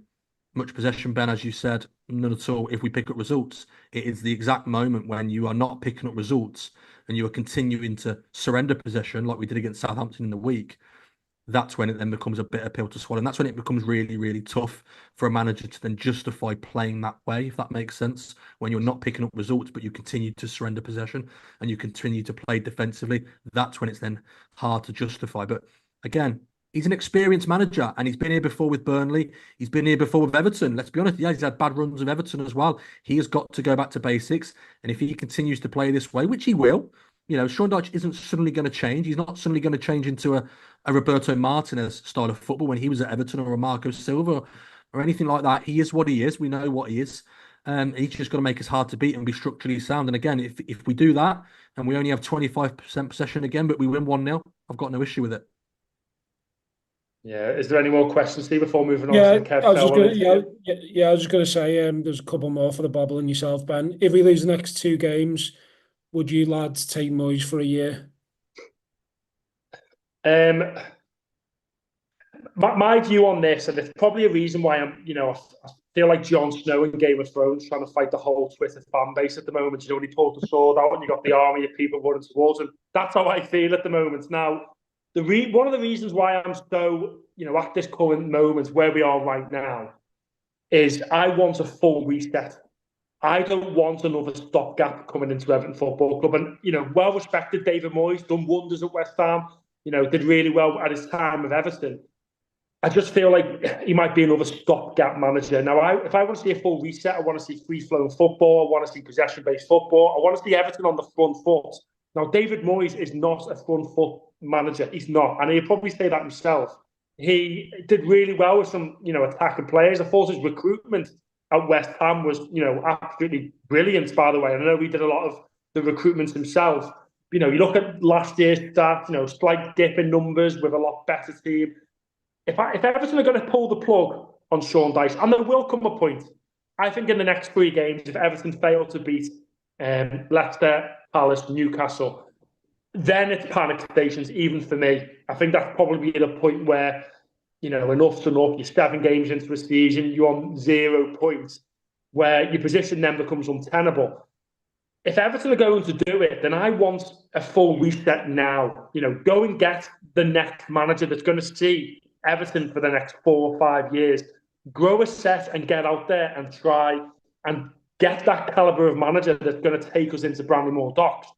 much possession, Ben, as you said, none at all. If we pick up results, it is the exact moment when you are not picking up results and you are continuing to surrender possession like we did against Southampton in the week. That's when it then becomes a bitter pill to swallow. And that's when it becomes really, really tough for a manager to then justify playing that way, if that makes sense. When you're not picking up results, but you continue to surrender possession and you continue to play defensively, that's when it's then hard to justify. But again, he's an experienced manager and he's been here before with Burnley. He's been here before with Everton. Let's be honest. Yeah, he's had bad runs of Everton as well. He has got to go back to basics. And if he continues to play this way, which he will, You know, Sean Dyche isn't suddenly going to change. He's not suddenly going to change into a Roberto Martinez style of football when he was at Everton, or a Marco Silva or anything like that. He is what he is. We know what he is. He's just got to make us hard to beat and be structurally sound. And again, if we do that and we only have 25% possession again, but we win 1-0, I've got no issue with it. Yeah. Is there any more questions, Steve, before moving on Yeah, to the Kev I was just Fell gonna, I was just gonna say, there's a couple more for the Bobble and yourself, Ben. If we lose the next 2 games, would you lads take Moyes for a year? My view on this, and it's probably a reason why I feel like Jon Snow in Game of Thrones trying to fight the whole Twitter fan base at the moment. You know, when he pulled the sword out and you got the army of people running towards him. That's how I feel at the moment. Now, one of the reasons why I'm so, at this current moment where we are right now is I want a full reset. I don't want another stopgap coming into Everton Football Club. And, well-respected David Moyes, done wonders at West Ham, did really well at his time with Everton. I just feel like he might be another stopgap manager. Now, if I want to see a full reset, I want to see free-flowing football. I want to see possession-based football. I want to see Everton on the front foot. Now, David Moyes is not a front foot manager. He's not. And he'll probably say that himself. He did really well with some, attacking players. I thought his recruitment at West Ham was, absolutely brilliant, by the way. And I know he did a lot of the recruitment himself. You look at last year's stats, slight dip in numbers with a lot better team. If Everton are going to pull the plug on Sean Dyche, and there will come a point, I think in the next 3 games, if Everton fail to beat Leicester, Palace, Newcastle, then it's panic stations, even for me. I think that's probably the point where, enough's enough. You're 7 games into the season, you're on 0 points, where your position then becomes untenable. If Everton are going to do it, then I want a full reset now. Go and get the next manager that's going to see Everton for the next 4 or 5 years. Grow a set and get out there and try and get that calibre of manager that's going to take us into Bramley-Moore Docks.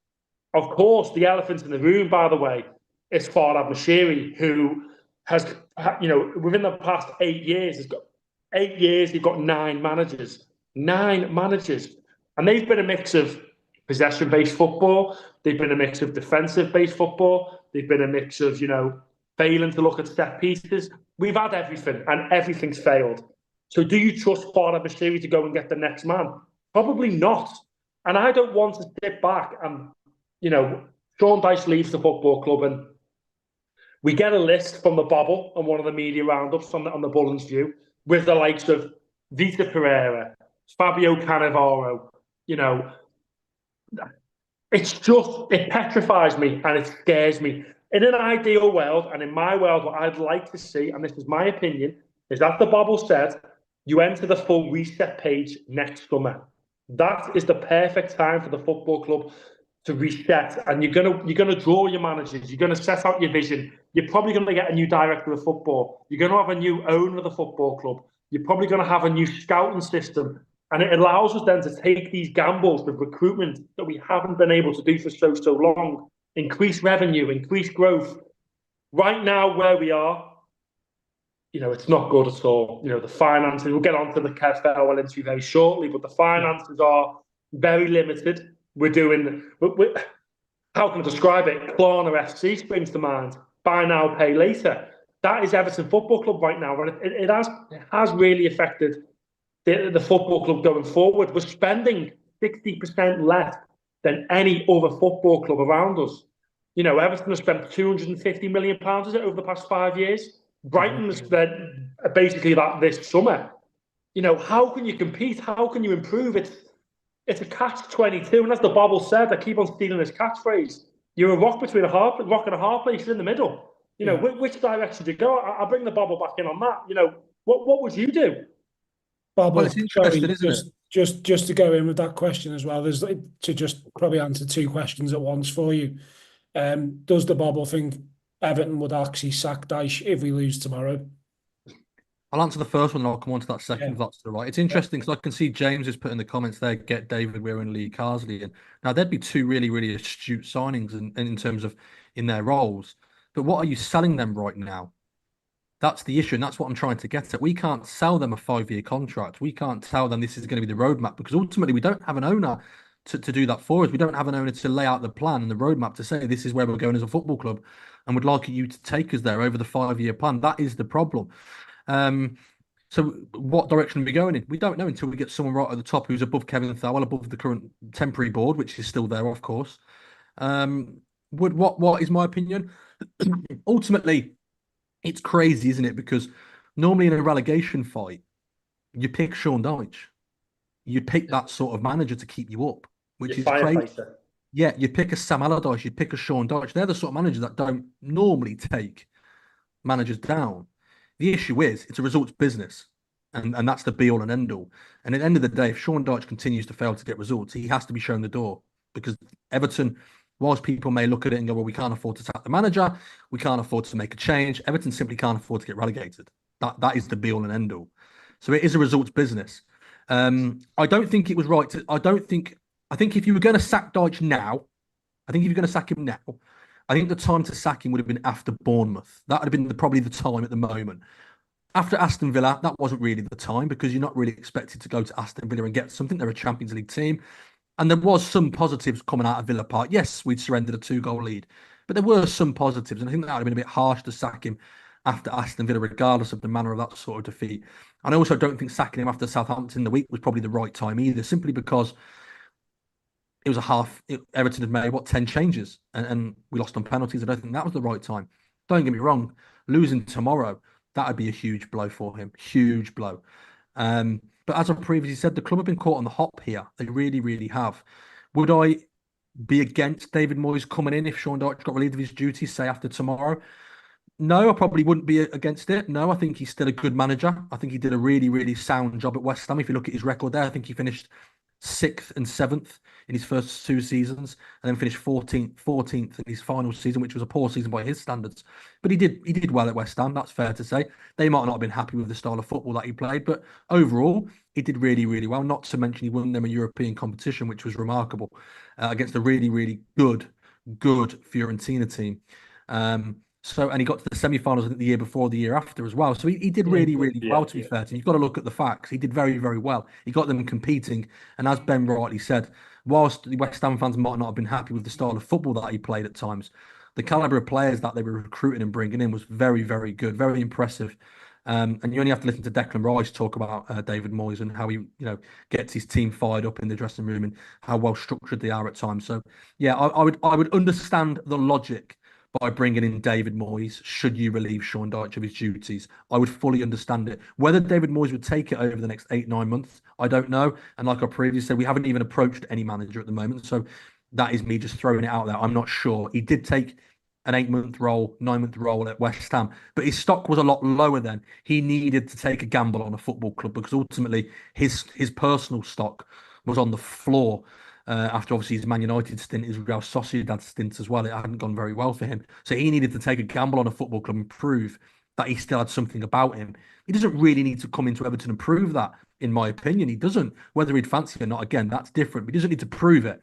Of course, the elephant in the room, by the way, is Farhad Moshiri, who has, within the past 8 years, he's got 9 managers. 9 managers. And they've been a mix of possession-based football. They've been a mix of defensive-based football. They've been a mix of, failing to look at set pieces. We've had everything, and everything's failed. So do you trust Farhad Moshiri to go and get the next man? Probably not. And I don't want to sit back and, Sean Dyche leaves the football club and we get a list from the Bobble and one of the media roundups on the Bullens View with the likes of Vita Pereira, Fabio Cannavaro. It petrifies me and it scares me. In an ideal world, and in my world, what I'd like to see, and this is my opinion, is that the Bobble said, you enter the full reset page next summer. That is the perfect time for the football club to reset, and you're gonna draw your managers. You're gonna set out your vision. You're probably gonna get a new director of football. You're gonna have a new owner of the football club. You're probably gonna have a new scouting system, and it allows us then to take these gambles with recruitment that we haven't been able to do for so long. Increase revenue, increase growth. Right now, where we are, it's not good at all. The finances, we'll get on to the Kev Farewell interview very shortly, but the finances are very limited. How can I describe it? Klarna FC springs to mind. Buy now, pay later. That is Everton Football Club right now, and it has really affected the football club going forward. We're spending 60% less than any other football club around us. Everton has spent £250 million over the past 5 years. Brighton has spent basically that this summer. How can you compete? How can you improve? It's a catch-22, and as the Bobble said, I keep on stealing this catchphrase. You're a rock between rock and a hard place in the middle. Which direction do you go? I'll bring the Bobble back in on that. What would you do? Bobble, well, it's interesting, isn't it? Just to go in with that question as well, there's to just probably answer 2 questions at once for you. Does the Bobble think Everton would actually sack Dyche if we lose tomorrow? I'll answer the first one and I'll come on to that second if that's all right. It's interesting because I can see James has put in the comments there, get David Weir and Lee Carsley in. Now, there'd be 2 really, really astute signings in terms of in their roles. But what are you selling them right now? That's the issue, and that's what I'm trying to get at. We can't sell them a 5-year contract. We can't tell them this is going to be the roadmap because ultimately we don't have an owner to do that for us. We don't have an owner to lay out the plan and the roadmap to say this is where we're going as a football club, and would like you to take us there over the 5-year plan. That is the problem. So what direction are we going in? We don't know until we get someone right at the top who's above Kevin Thowell, above the current temporary board, which is still there, of course. What is my opinion? Ultimately, it's crazy, isn't it? Because normally in a relegation fight, you pick Sean Dyche. You'd pick that sort of manager to keep you up, which is crazy. Yeah, you'd pick a Sam Allardyce, you'd pick a Sean Dyche. They're the sort of managers that don't normally take managers down. The issue is it's a results business, and that's the be all and end all. And at the end of the day, if Sean Dyche continues to fail to get results, he has to be shown the door, because Everton, whilst people may look at it and go, well, we can't afford to sack the manager, we can't afford to make a change, Everton simply can't afford to get relegated. That is the be all and end all. So it is a results business. I don't think it was right to. I think if you were going to sack Dyche now, I think the time to sack him would have been after Bournemouth. That would have been probably the time at the moment. After Aston Villa, that wasn't really the time, because you're not really expected to go to Aston Villa and get something. They're a Champions League team. And there was some positives coming out of Villa Park. Yes, we'd surrendered a 2-goal lead, but there were some positives. And I think that would have been a bit harsh to sack him after Aston Villa, regardless of the manner of that sort of defeat. And I also don't think sacking him after Southampton the week was probably the right time either, simply because it was Everton had made, 10 changes, and we lost on penalties. I don't think that was the right time. Don't get me wrong, losing tomorrow, that would be a huge blow for him. Huge blow. But as I previously said, the club have been caught on the hop here. They really, really have. Would I be against David Moyes coming in if Sean Dyche got relieved of his duties, say after tomorrow? No, I probably wouldn't be against it. No, I think he's still a good manager. I think he did a really, really sound job at West Ham. If you look at his record there, I think he finished 6th and 7th in his first 2 seasons, and then finished 14th in his final season, which was a poor season by his standards. But he did well at West Ham. That's fair to say. They might not have been happy with the style of football that he played, but overall, he did really, really well. Not to mention he won them a European competition, which was remarkable, against a really, really good Fiorentina team. And he got to the semi-finals, I think, the year before, the year after as well. So he did really, really well, to be fair to him. You've got to look at the facts. He did very, very well. He got them competing. And as Ben rightly said, whilst the West Ham fans might not have been happy with the style of football that he played at times, the calibre of players that they were recruiting and bringing in was very, very good, very impressive. And you only have to listen to Declan Rice talk about David Moyes and how he, gets his team fired up in the dressing room and how well structured they are at times. So, yeah, I would understand the logic by bringing in David Moyes, should you relieve Sean Dyche of his duties. I would fully understand it. Whether David Moyes would take it over the next 8-9 months, I don't know. And like I previously said, we haven't even approached any manager at the moment. So that is me just throwing it out there. I'm not sure. He did take an 8-month role, 9-month role at West Ham, but his stock was a lot lower then. He needed to take a gamble on a football club, because ultimately his personal stock was on the floor. After obviously his Man United stint, his Real Sociedad stint as well, it hadn't gone very well for him. So he needed to take a gamble on a football club and prove that he still had something about him. He doesn't really need to come into Everton and prove that, in my opinion. He doesn't. Whether he'd fancy it or not, again, that's different. But he doesn't need to prove it.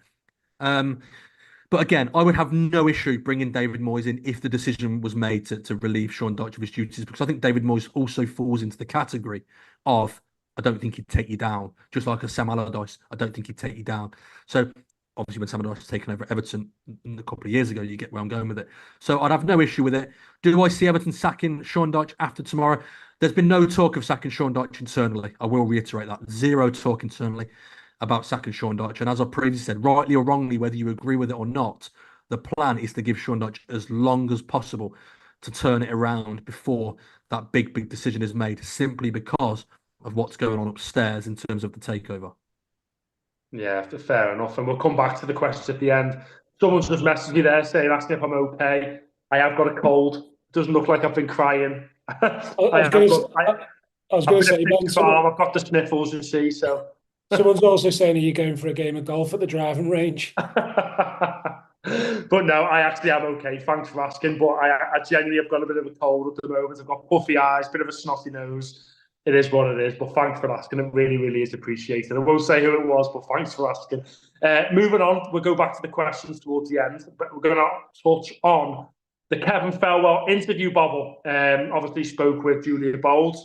But again, I would have no issue bringing David Moyes in if the decision was made to relieve Sean Dyche of his duties, because I think David Moyes also falls into the category of, I don't think he'd take you down. Just like a Sam Allardyce, I don't think he'd take you down. So obviously when Sam Allardyce was taken over Everton a couple of years ago, you get where I'm going with it. So I'd have no issue with it. Do I see Everton sacking Sean Dyche after tomorrow? There's been no talk of sacking Sean Dyche internally. I will reiterate that. Zero talk internally about sacking Sean Dyche. And as I previously said, rightly or wrongly, whether you agree with it or not, the plan is to give Sean Dyche as long as possible to turn it around before that big decision is made, simply because of what's going on upstairs in terms of the takeover. Yeah, fair enough. And we'll come back to the questions at the end. Someone's just messaged me there asking if I'm okay. I have got a cold. Doesn't look like I've been crying. I've got the sniffles, you see. So someone's also saying, are you going for a game of golf at the driving range? But no, I actually am okay. Thanks for asking. But I genuinely have got a bit of a cold at the moment. I've got puffy eyes, bit of a snotty nose. It is what it is, but thanks for asking. It really, really is appreciated. I won't say who it was, but thanks for asking. Moving on, we'll go back to the questions towards the end, but we're going to touch on the Kevin Thelwell interview bubble. Obviously spoke with Julia Bold.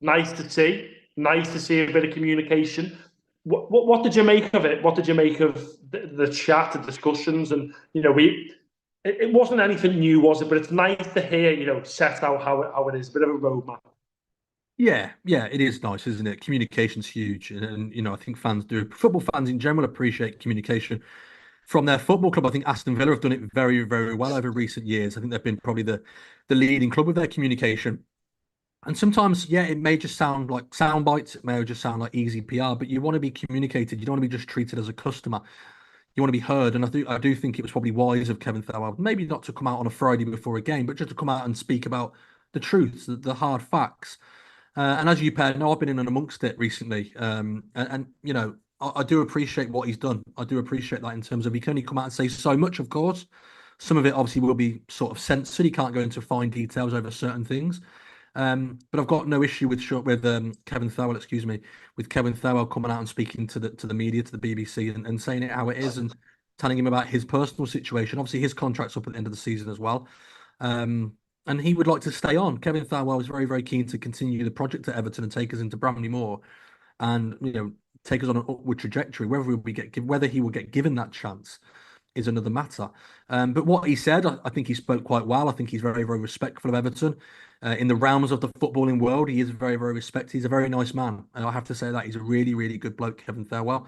Nice to see a bit of communication What did you make of it? What did you make of the chat, the discussions, and it wasn't anything new, was it? But it's nice to hear, set out how it is, a bit of a roadmap. Yeah, it is nice, isn't it? Communication's huge, and I think fans do. Football fans in general appreciate communication from their football club. I think Aston Villa have done it very, very well over recent years. I think they've been probably the leading club with their communication. And sometimes, yeah, it may just sound like sound bites. It may just sound like easy PR, but you want to be communicated. You don't want to be just treated as a customer. You want to be heard. And I do think it was probably wise of Kevin Thorwell, maybe not to come out on a Friday before a game, but just to come out and speak about the truths, the hard facts. And as you know, I've been in and amongst it recently. And I do appreciate what he's done. I do appreciate that in terms of he can only come out and say so much, of course. Some of it obviously will be sort of censored. He can't go into fine details over certain things. But I've got no issue with Kevin Thorwell, with Kevin Thorwell coming out and speaking to the media, to the BBC, and saying it how it is, and telling him about his personal situation. Obviously, his contract's up at the end of the season as well. And he would like to stay on. Kevin Thorwell is very, very keen to continue the project at Everton and take us into Bramley Moore, and take us on an upward trajectory. Whether he will get given that chance is another matter. But what he said, I think he spoke quite well. I think he's very, very respectful of Everton. In the realms of the footballing world, he is very, very respected. He's a very nice man. And I have to say that he's a really, really good bloke, Kevin Thorwell.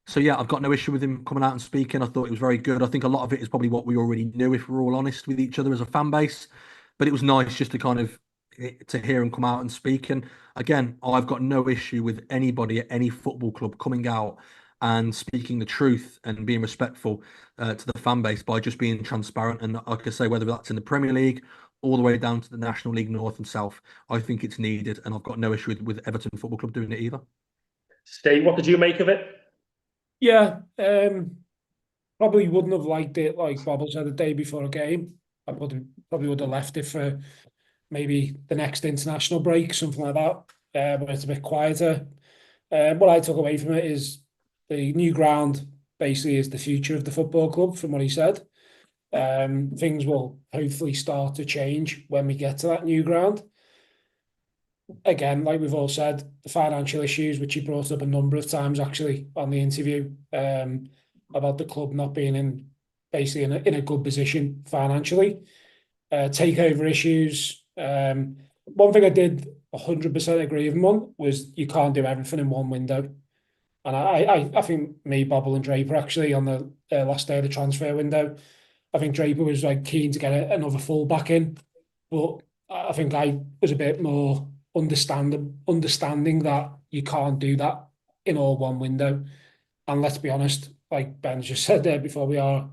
So yeah, I've got no issue with him coming out and speaking. I thought it was very good. I think a lot of it is probably what we already knew, if we're all honest with each other as a fan base. But it was nice just to kind of to hear him come out and speak. And again, I've got no issue with anybody at any football club coming out and speaking the truth and being respectful to the fan base by just being transparent. And like I say, whether that's in the Premier League all the way down to the National League North and South, I think it's needed. And I've got no issue with Everton Football Club doing it either. Steve, what did you make of it? Yeah, probably wouldn't have liked it, like Bobble said, the day before a game. I probably would have left it for maybe the next international break, something like that, but it's a bit quieter. What I took away from it is the new ground basically is the future of the football club, from what he said. Things will hopefully start to change when we get to that new ground. Again, like we've all said, the financial issues, which he brought up a number of times actually on the interview, about the club not being in a good position financially. Takeover issues. One thing I did 100% agree with him on was you can't do everything in one window. And I think me, Bobble and Draper actually on the last day of the transfer window, I think Draper was like keen to get another fullback in, but I think I was a bit more understanding that you can't do that in all one window. And let's be honest, like Ben just said there before, we're a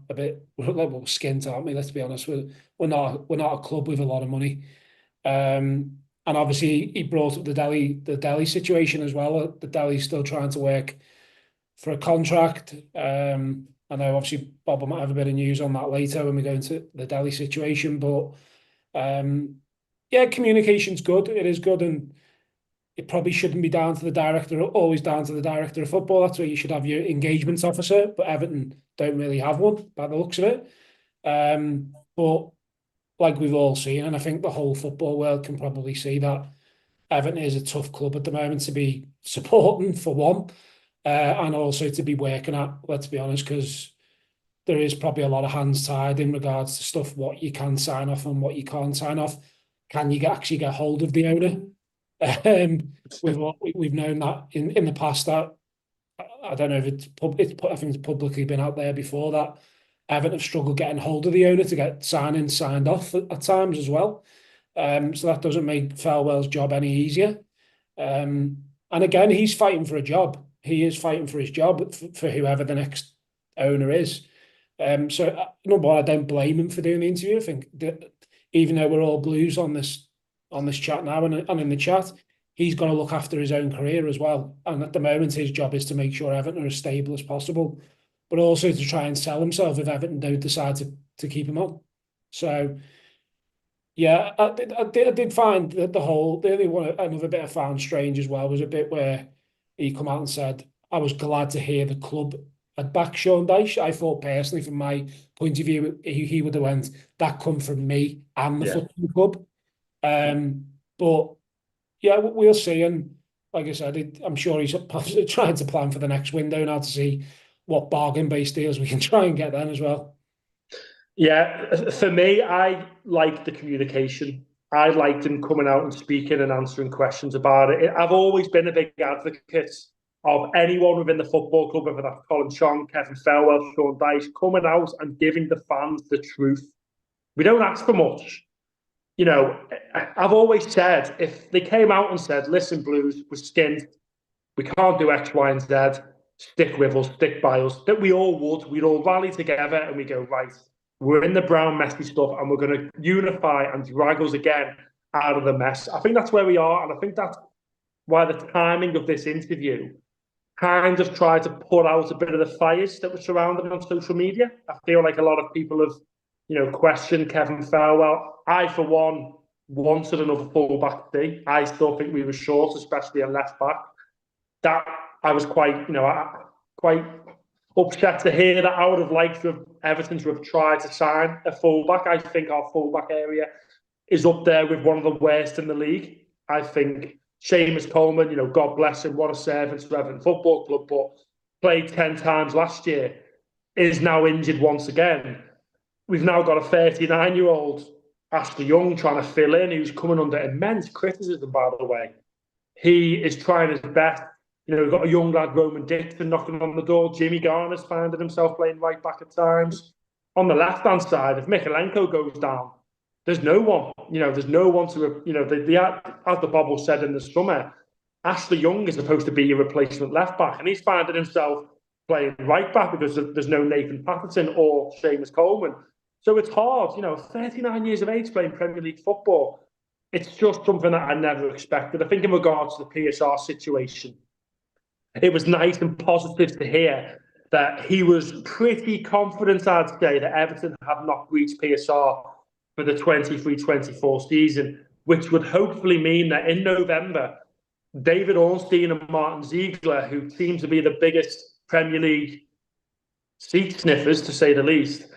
little skint, aren't we? Let's be honest, we're not a club with a lot of money. And obviously he brought up the Delhi situation as well. The Delhi's still trying to work for a contract. I know obviously Bob might have a bit of news on that later when we go into the Delhi situation, but yeah, communication's good. It is good, and it probably shouldn't be always down to the director of football. That's where you should have your engagement officer, but Everton don't really have one by the looks of it. But like we've all seen, and I think the whole football world can probably see that Everton is a tough club at the moment to be supporting, for one, and also to be working at, let's be honest, because there is probably a lot of hands tied in regards to stuff, what you can sign off and what you can't sign off. Can you actually get hold of the owner? We've known that in the past, that I don't know if I think it's publicly been out there before, that Everton have struggled getting hold of the owner to get signed off at times as well. So that doesn't make Thorwell's job any easier. And again, he's fighting for a job. He is fighting for his job for whoever the next owner is. So number one, I don't blame him for doing the interview. I think that even though we're all Blues on this chat now and in the chat, he's got to look after his own career as well. And at the moment, his job is to make sure Everton are as stable as possible, but also to try and sell himself if Everton don't decide to keep him on. So, yeah, I did find that the only one, another bit I found strange as well was a bit where he come out and said, I was glad to hear the club had backed Sean Dyche. I thought personally, from my point of view, he would have went, that come from me and the football club. But yeah, we'll see. And like I said, I'm sure he's trying to plan for the next window now to see what bargain-based deals we can try and get then as well. Yeah, for me, I like the communication. I liked him coming out and speaking and answering questions about it. I've always been a big advocate of anyone within the football club, whether that's Colin Chong, Kevin Farewell, Sean Dyche, coming out and giving the fans the truth. We don't ask for much. You know, I've always said, if they came out and said, listen, Blues, we're skinned, we can't do X, Y, and Z, stick with us, stick by us, that we all would. We'd all rally together and we go, right, we're in the brown, messy stuff and we're going to unify and drag us again out of the mess. I think that's where we are. And I think that's why the timing of this interview kind of tried to put out a bit of the fires that were surrounding on social media. I feel like a lot of people have, questioned Kevin Farewell. I, for one, wanted another fullback today. I still think we were short, especially a left back. That I was quite upset to hear that. I would have liked to have Everton to have tried to sign a fullback. I think our fullback area is up there with one of the worst in the league. I think Seamus Coleman, God bless him, what a servant to Everton Football Club, but played 10 times last year, is now injured once again. We've now got a 39-year-old Ashley Young trying to fill in, who's coming under immense criticism, by the way. He is trying his best. We've got a young lad, Roman Dixon, knocking on the door. Jimmy Garner's finding himself playing right back at times. On the left-hand side, if Mykolenko goes down, there's no one. There's no one to, as the Bobble said in the summer, Ashley Young is supposed to be your replacement left-back, and he's finding himself playing right back because there's no Nathan Patterson or Seamus Coleman. So it's hard, 39 years of age playing Premier League football. It's just something that I never expected. I think in regards to the PSR situation, it was nice and positive to hear that he was pretty confident, I'd say, that Everton have not reached PSR for the 23-24 season, which would hopefully mean that in November, David Ornstein and Martin Ziegler, who seem to be the biggest Premier League seat sniffers, to say the least,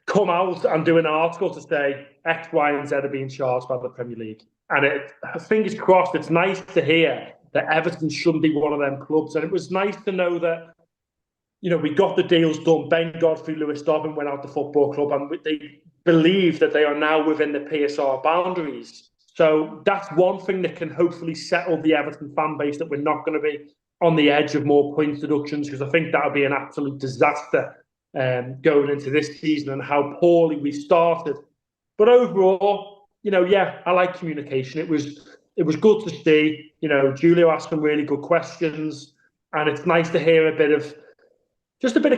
come out and do an article to say X, Y, and Z are being charged by the Premier League. And fingers crossed, it's nice to hear that Everton shouldn't be one of them clubs. And it was nice to know that, we got the deals done. Ben Godfrey, Lewis Dobbin went out the football club and they believe that they are now within the PSR boundaries. So that's one thing that can hopefully settle the Everton fan base, that we're not going to be on the edge of more points deductions, because I think that would be an absolute disaster going into this season and how poorly we started. But overall, I like communication. It was good to see. Julio asked some really good questions, and it's nice to hear a bit of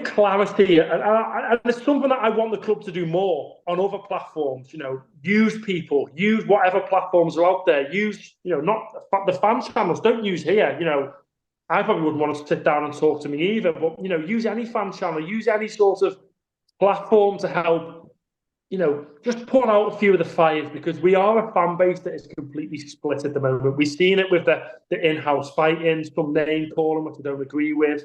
clarity. And it's something that I want the club to do more on other platforms. Use people, use whatever platforms are out there. Use, not the fan channels. Don't use here. I probably wouldn't want to sit down and talk to me either. But use any fan channel, use any sort of platform to help. Just put out a few of the fires, because we are a fan base that is completely split at the moment. We've seen it with the in-house fighting, some name calling, which I don't agree with.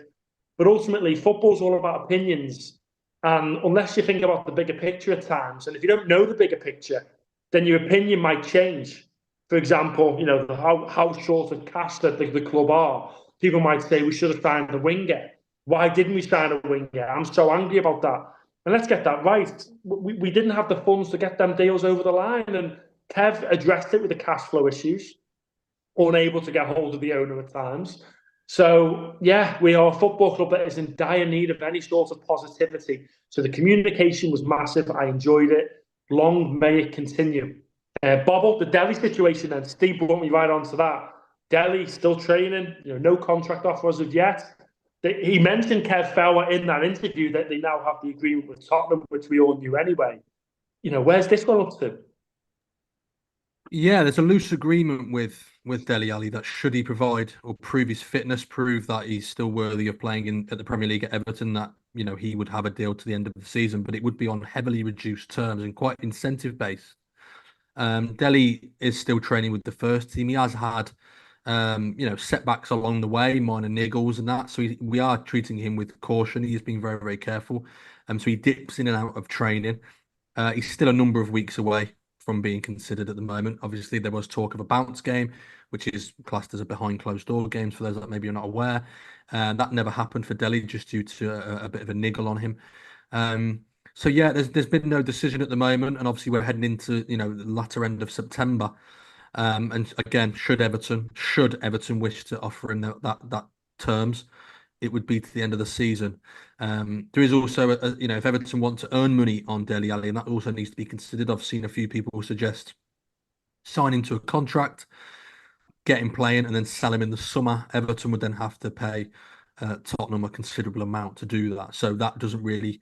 But ultimately, football's all about opinions. And unless you think about the bigger picture at times, and if you don't know the bigger picture, then your opinion might change. For example, how short of cash that the club are. People might say we should have signed a winger. Why didn't we sign a winger? I'm so angry about that. And let's get that right. We didn't have the funds to get them deals over the line. And Kev addressed it with the cash flow issues, unable to get hold of the owner at times. So, yeah, we are a football club that is in dire need of any sort of positivity. So the communication was massive. I enjoyed it. Long may it continue. Bobble, the Delhi situation then. Steve brought me right on to that. Delhi still training, no contract offer as of yet. He mentioned Kev Farewell in that interview that they now have the agreement with Tottenham, which we all knew anyway. Where's this one up to? Yeah, there's a loose agreement with Dele Alli that should he provide or prove his fitness, prove that he's still worthy of playing at the Premier League at Everton, that he would have a deal to the end of the season, but it would be on heavily reduced terms and quite incentive based. Dele is still training with the first team. He has had setbacks along the way, minor niggles and that. So we are treating him with caution. He's being very, very careful. So he dips in and out of training. He's still a number of weeks away from being considered at the moment. Obviously, there was talk of a bounce game which is classed as a behind closed door games for those that maybe are not aware. That never happened for Dele just due to a bit of a niggle on him. So yeah, there's been no decision at the moment, and obviously we're heading into the latter end of September. And again, should Everton wish to offer him that terms, it would be to the end of the season. There is also, if Everton want to earn money on Dele Alli, and that also needs to be considered. I've seen a few people suggest signing to a contract, get him playing, and then sell him in the summer. Everton would then have to pay Tottenham a considerable amount to do that. So that doesn't really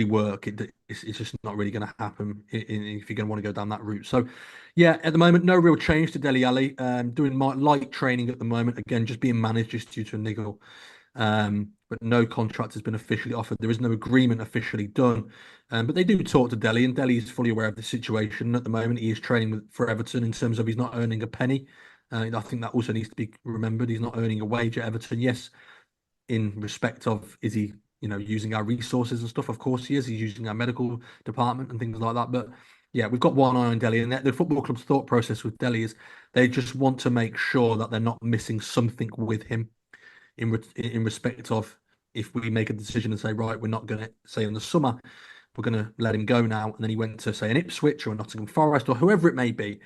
work. It's just not really going to happen if you're going to want to go down that route. So, yeah, at the moment, no real change to Dele Alli. Doing light training at the moment. Again, just being managed just due to a niggle. But no contract has been officially offered. There is no agreement officially done. But they do talk to Dele, and Dele is fully aware of the situation. At the moment, he is training for Everton in terms of he's not earning a penny. I think that also needs to be remembered. He's not earning a wage at Everton. Yes, in respect of, is he using our resources and stuff? Of course he is. He's using our medical department and things like that. But yeah, we've got one eye on Dele, and the football club's thought process with Dele is they just want to make sure that they're not missing something with him in respect of, if we make a decision and say, right, we're not going to, say in the summer, we're going to let him go now, and then he went to, say, an Ipswich or a Nottingham Forest or whoever it may be,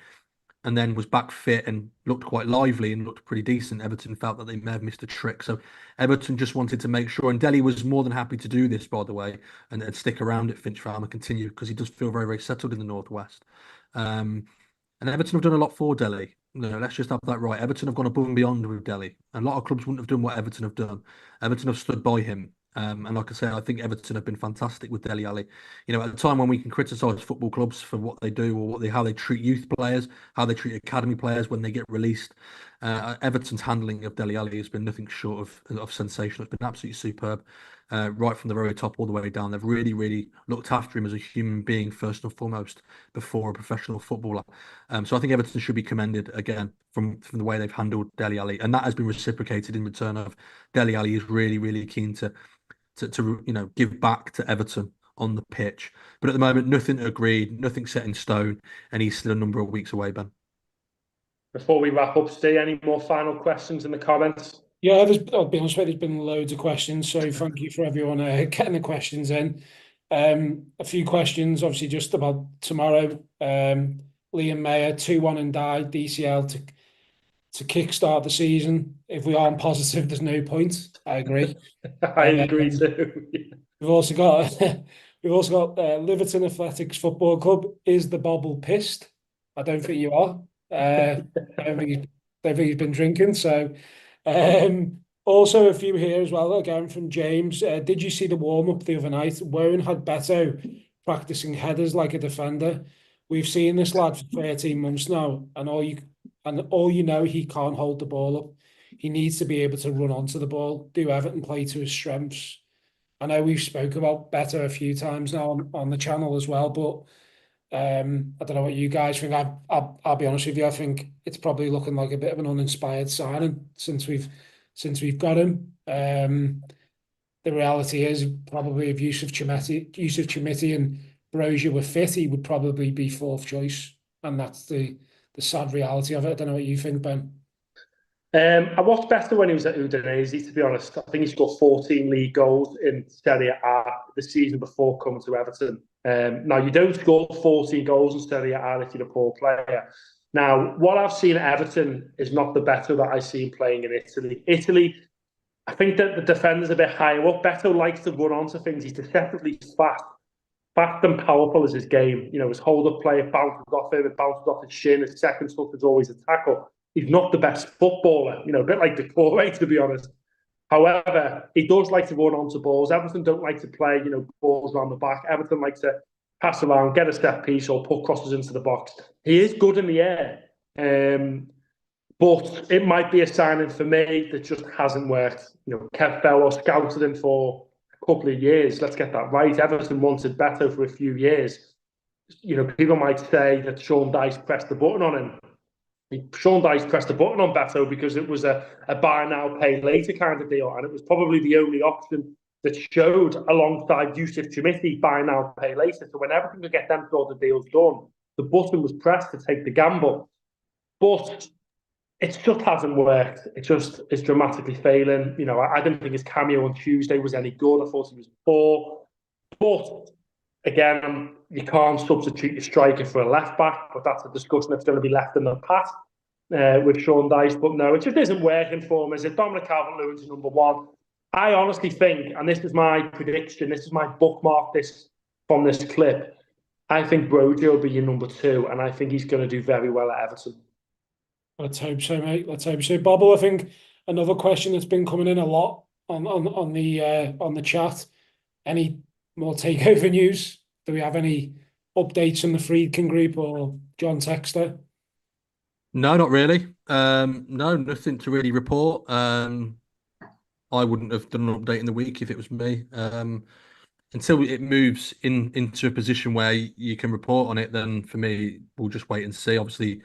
and then was back fit and looked quite lively and looked pretty decent, Everton felt that they may have missed a trick. So Everton just wanted to make sure, and Dele was more than happy to do this, by the way, and stick around at Finch Farm and continue, because he does feel very, very settled in the Northwest. And Everton have done a lot for Dele. Let's just have that right. Everton have gone above and beyond with Dele. A lot of clubs wouldn't have done what Everton have done. Everton have stood by him. And like I say, I think Everton have been fantastic with Dele Alli. At the time when we can criticise football clubs for what they do or how they treat youth players, how they treat academy players when they get released, Everton's handling of Dele Alli has been nothing short of sensational. It's been absolutely superb, right from the very top all the way down. They've really, really looked after him as a human being first and foremost before a professional footballer. So I think Everton should be commended again from the way they've handled Dele Alli, and that has been reciprocated in return of Dele Alli is really, really keen to give back to Everton on the pitch. But at the moment, nothing agreed, nothing set in stone, and he's still a number of weeks away, Ben. Before we wrap up, Steve, any more final questions in the comments? Yeah, I'll be honest with you, there's been loads of questions, so thank you for everyone getting the questions in. A few questions, obviously, just about tomorrow. Liam Mayer, 2-1 and died, DCL to kickstart the season. If we aren't positive, there's no point. I agree. I agree too. We've also got Liverton Athletics Football Club. Is the Bobble pissed? I don't think you are. I don't think he's been drinking. So, also a few here as well. Again from James. Did you see the warm up the other night? Woan had Beto practicing headers like a defender. We've seen this lad for 13 months now, and all you know, he can't hold the ball up. He needs to be able to run onto the ball, do Everton play to his strengths. I know we've spoke about Beto a few times now on the channel as well, but I don't know what you guys think. I'll be honest with you. I think it's probably looking like a bit of an uninspired signing since we've got him. The reality is probably if Yusuf Chermiti and Brozier were fit, he would probably be fourth choice, and that's the sad reality of it. I don't know what you think, Ben. I watched Beto when he was at Udinese, to be honest. I think he scored 14 league goals in Serie A the season before coming to Everton. Now, you don't score 14 goals in Serie A if you're a poor player. Now, what I've seen at Everton is not the Beto that I've seen playing in Italy. Italy, I think that the defender's a bit higher up. Beto likes to run onto things. He's deceptively fast and powerful is his game. His hold-up play, it bounces off him, it bounces off his shin. His second stuff is always a tackle. He's not the best footballer, a bit like Decore, to be honest. However, he does like to run onto balls. Everton don't like to play, balls around the back. Everton likes to pass around, get a set piece, or put crosses into the box. He is good in the air, but it might be a signing for me that just hasn't worked. Kev Fellow scouted him for a couple of years. Let's get that right. Everton wanted Beto for a few years. People might say that Sean Dyche pressed the button on him. Sean Dyche pressed the button on Beto because it was a buy now, pay later kind of deal, and it was probably the only option that showed alongside Yusuf Chermiti, buy now, pay later. So when Everton could get them sort of deals done, the button was pressed to take the gamble. But it just hasn't worked. It's dramatically failing. You know, I didn't think his cameo on Tuesday was any good. I thought he was poor. But again, you can't substitute your striker for a left back, but that's a discussion that's going to be left in the past with Sean Dyche. But no, it just isn't working for him. Is it Dominic Calvert-Lewin's number one? I honestly think, and this is my prediction, this is my bookmark this from this clip, I think Broja will be your number two, and I think he's going to do very well at Everton. Let's hope so, mate. Let's hope so. Bobble, I think another question that's been coming in a lot on the chat. Any more takeover news? Do we have any updates from the Friedkin group or John Textor? No, not really. No, nothing to really report. I wouldn't have done an update in the week if it was me. Until it moves into a position where you can report on it, then for me, we'll just wait and see. Obviously,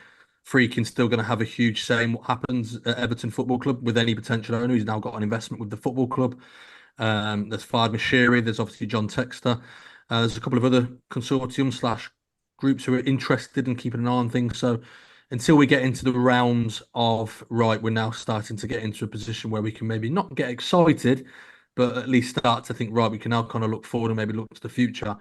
Friedkin's still going to have a huge say in what happens at Everton Football Club with any potential owner. He's now got an investment with the football club. There's Fahad Moshiri, there's obviously John Textor. There's a couple of other consortium / groups who are interested in keeping an eye on things. So until we get into the rounds of, right, we're now starting to get into a position where we can maybe not get excited, but at least start to think, right, we can now kind of look forward and maybe look to the future.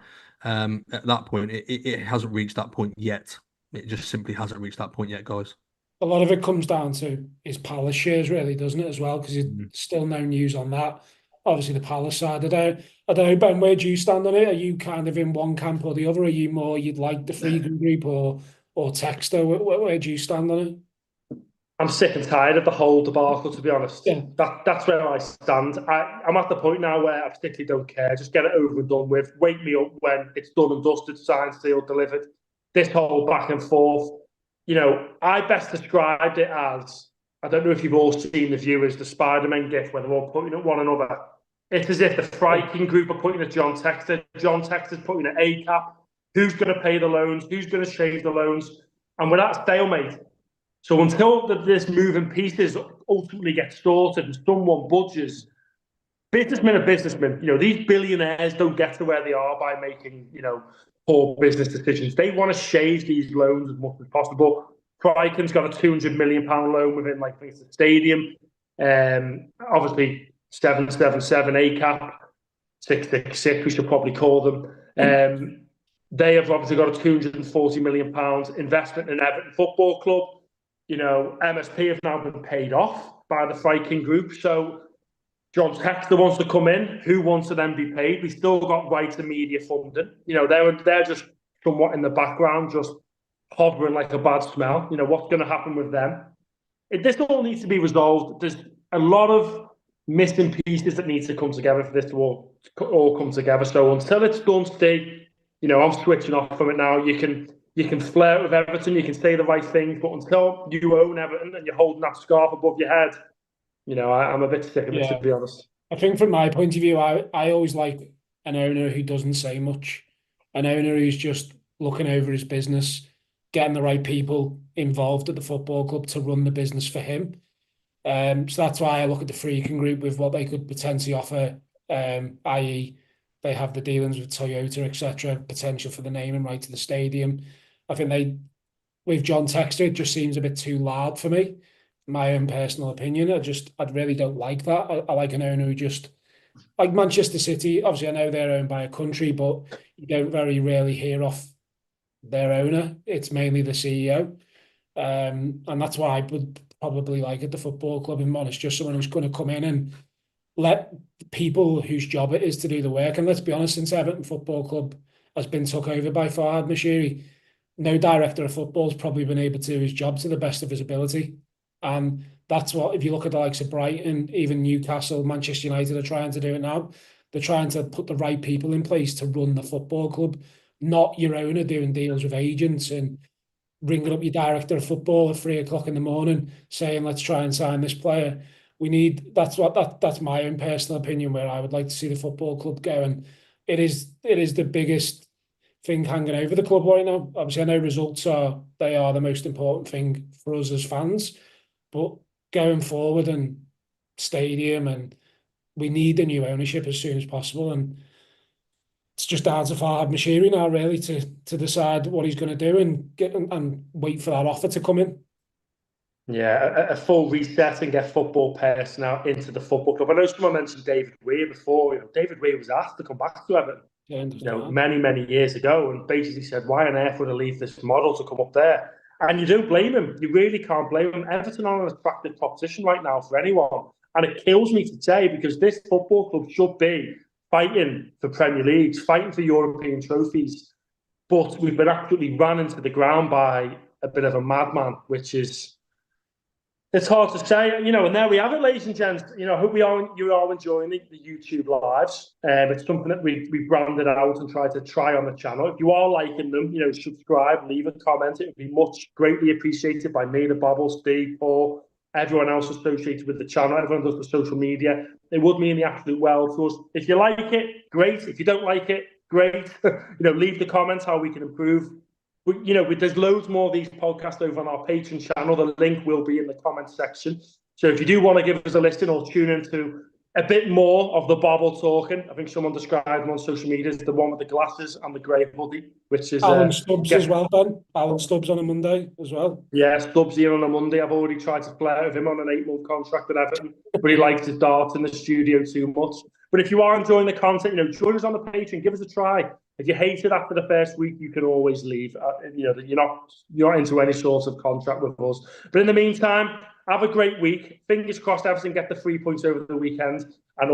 At that point, it hasn't reached that point yet. It just simply hasn't reached that point yet, guys. A lot of it comes down to his Palace shares, really, doesn't it, as well? Because there's still no news on that. Obviously, the Palace side. I don't know, Ben, where do you stand on it? Are you kind of in one camp or the other? Are you more, you'd like the Friedkin group or Textor? Where do you stand on it? I'm sick and tired of the whole debacle, to be honest. Yeah. That's where I stand. I'm at the point now where I particularly don't care. Just get it over and done with. Wake me up when it's done and dusted, signed, sealed, delivered. This whole back and forth. You know, I best described it as, I don't know if you've all seen the viewers, the Spider-Man gif where they're all pointing at one another. It's as if the Friedkin group are pointing at John Textor. John Textor's pointing at ACAP. Who's going to pay the loans? Who's going to shave the loans? And we're at stalemate. So until this moving pieces ultimately get sorted and someone budges, businessmen are businessmen. You know, these billionaires don't get to where they are by making, you know, poor business decisions. They want to shave these loans as much as possible. Friedkin's got a £200 million loan within, like, I think it's a stadium. Obviously, 777 ACAP, 666, we should probably call them. They have obviously got a £240 million investment in Everton Football Club. You know, MSP have now been paid off by the Friedkin group. So John Textor wants to come in. Who wants to then be paid? We still got rights and media funding. You know, they're just somewhat in the background, just hovering like a bad smell. You know, what's going to happen with them? This all needs to be resolved. There's a lot of missing pieces that need to come together for this to all come together. So until it's done, Steve, you know, I'm switching off from it now. You can flirt with Everton, you can say the right things, but until you own Everton and you're holding that scarf above your head, you know, I'm a bit sick of it, to be honest. I think from my point of view, I always like an owner who doesn't say much, an owner who's just looking over his business, getting the right people involved at the football club to run the business for him. So that's why I look at the Friedkin group with what they could potentially offer, i.e. they have the dealings with Toyota, etc., potential for the naming right to the stadium. I think with John Textor, it just seems a bit too loud for me. My own personal opinion. I really don't like that. I like an owner who just, like Manchester City, obviously I know they're owned by a country, but you don't very rarely hear off their owner. It's mainly the CEO. And that's why I would probably like at the football club, in honest, just someone who's going to come in and let people whose job it is to do the work. And let's be honest, since Everton Football Club has been took over by Fahad Moshiri, no director of football has probably been able to do his job to the best of his ability. And that's what, if you look at the likes of Brighton, even Newcastle, Manchester United are trying to do it now. They're trying to put the right people in place to run the football club, not your owner doing deals with agents and ringing up your director of football at 3 o'clock in the morning saying, let's try and sign this player. That's my own personal opinion, where I would like to see the football club go. And it is the biggest thing hanging over the club right now. Obviously, I know results are the most important thing for us as fans, but going forward and stadium, and we need a new ownership as soon as possible. And it's just down to Fahad Moshiri now, really, to decide what he's going to do and wait for that offer to come in. Yeah, a full reset and get football personnel into the football club. I know someone mentioned David Weir before. You know, David Weir was asked to come back to Everton, many years ago, and basically said, "Why on earth would I leave this model to come up there?" And you don't blame him. You really can't blame him. Everton are an attractive proposition right now for anyone, and it kills me to say, because this football club should be fighting for Premier Leagues, fighting for European trophies, but we've been absolutely run into the ground by a bit of a madman, which is. It's hard to say, you know, and there we have it, ladies and gents. You know, I hope you are enjoying the YouTube lives. It's something that we branded out and tried to try on the channel. If you are liking them, you know, subscribe, leave a comment. It would be much greatly appreciated by me, the Bobble, Steve, Paul, everyone else associated with the channel. Everyone does the social media. It would mean the absolute world to us. If you like it, great. If you don't like it, great. You know, leave the comments how we can improve. You know, there's loads more of these podcasts over on our Patreon channel. The link will be in the comments section. So if you do want to give us a listen or tune into a bit more of the Bobble talking, I think someone described him on social media as the one with the glasses and the grey hoodie, which is Alan Stubbs as well, Ben. Alan Stubbs on a Monday as well. Yeah, Stubbs here on a Monday. I've already tried to flirt with him on an 8-month contract at Everton, but he likes his darts in the studio too much. But if you are enjoying the content, you know, join us on the Patreon, give us a try. If you hate it after the first week, you can always leave. You know, you're not into any sort of contract with us. But in the meantime, have a great week. Fingers crossed, everything get the 3 points over the weekend. And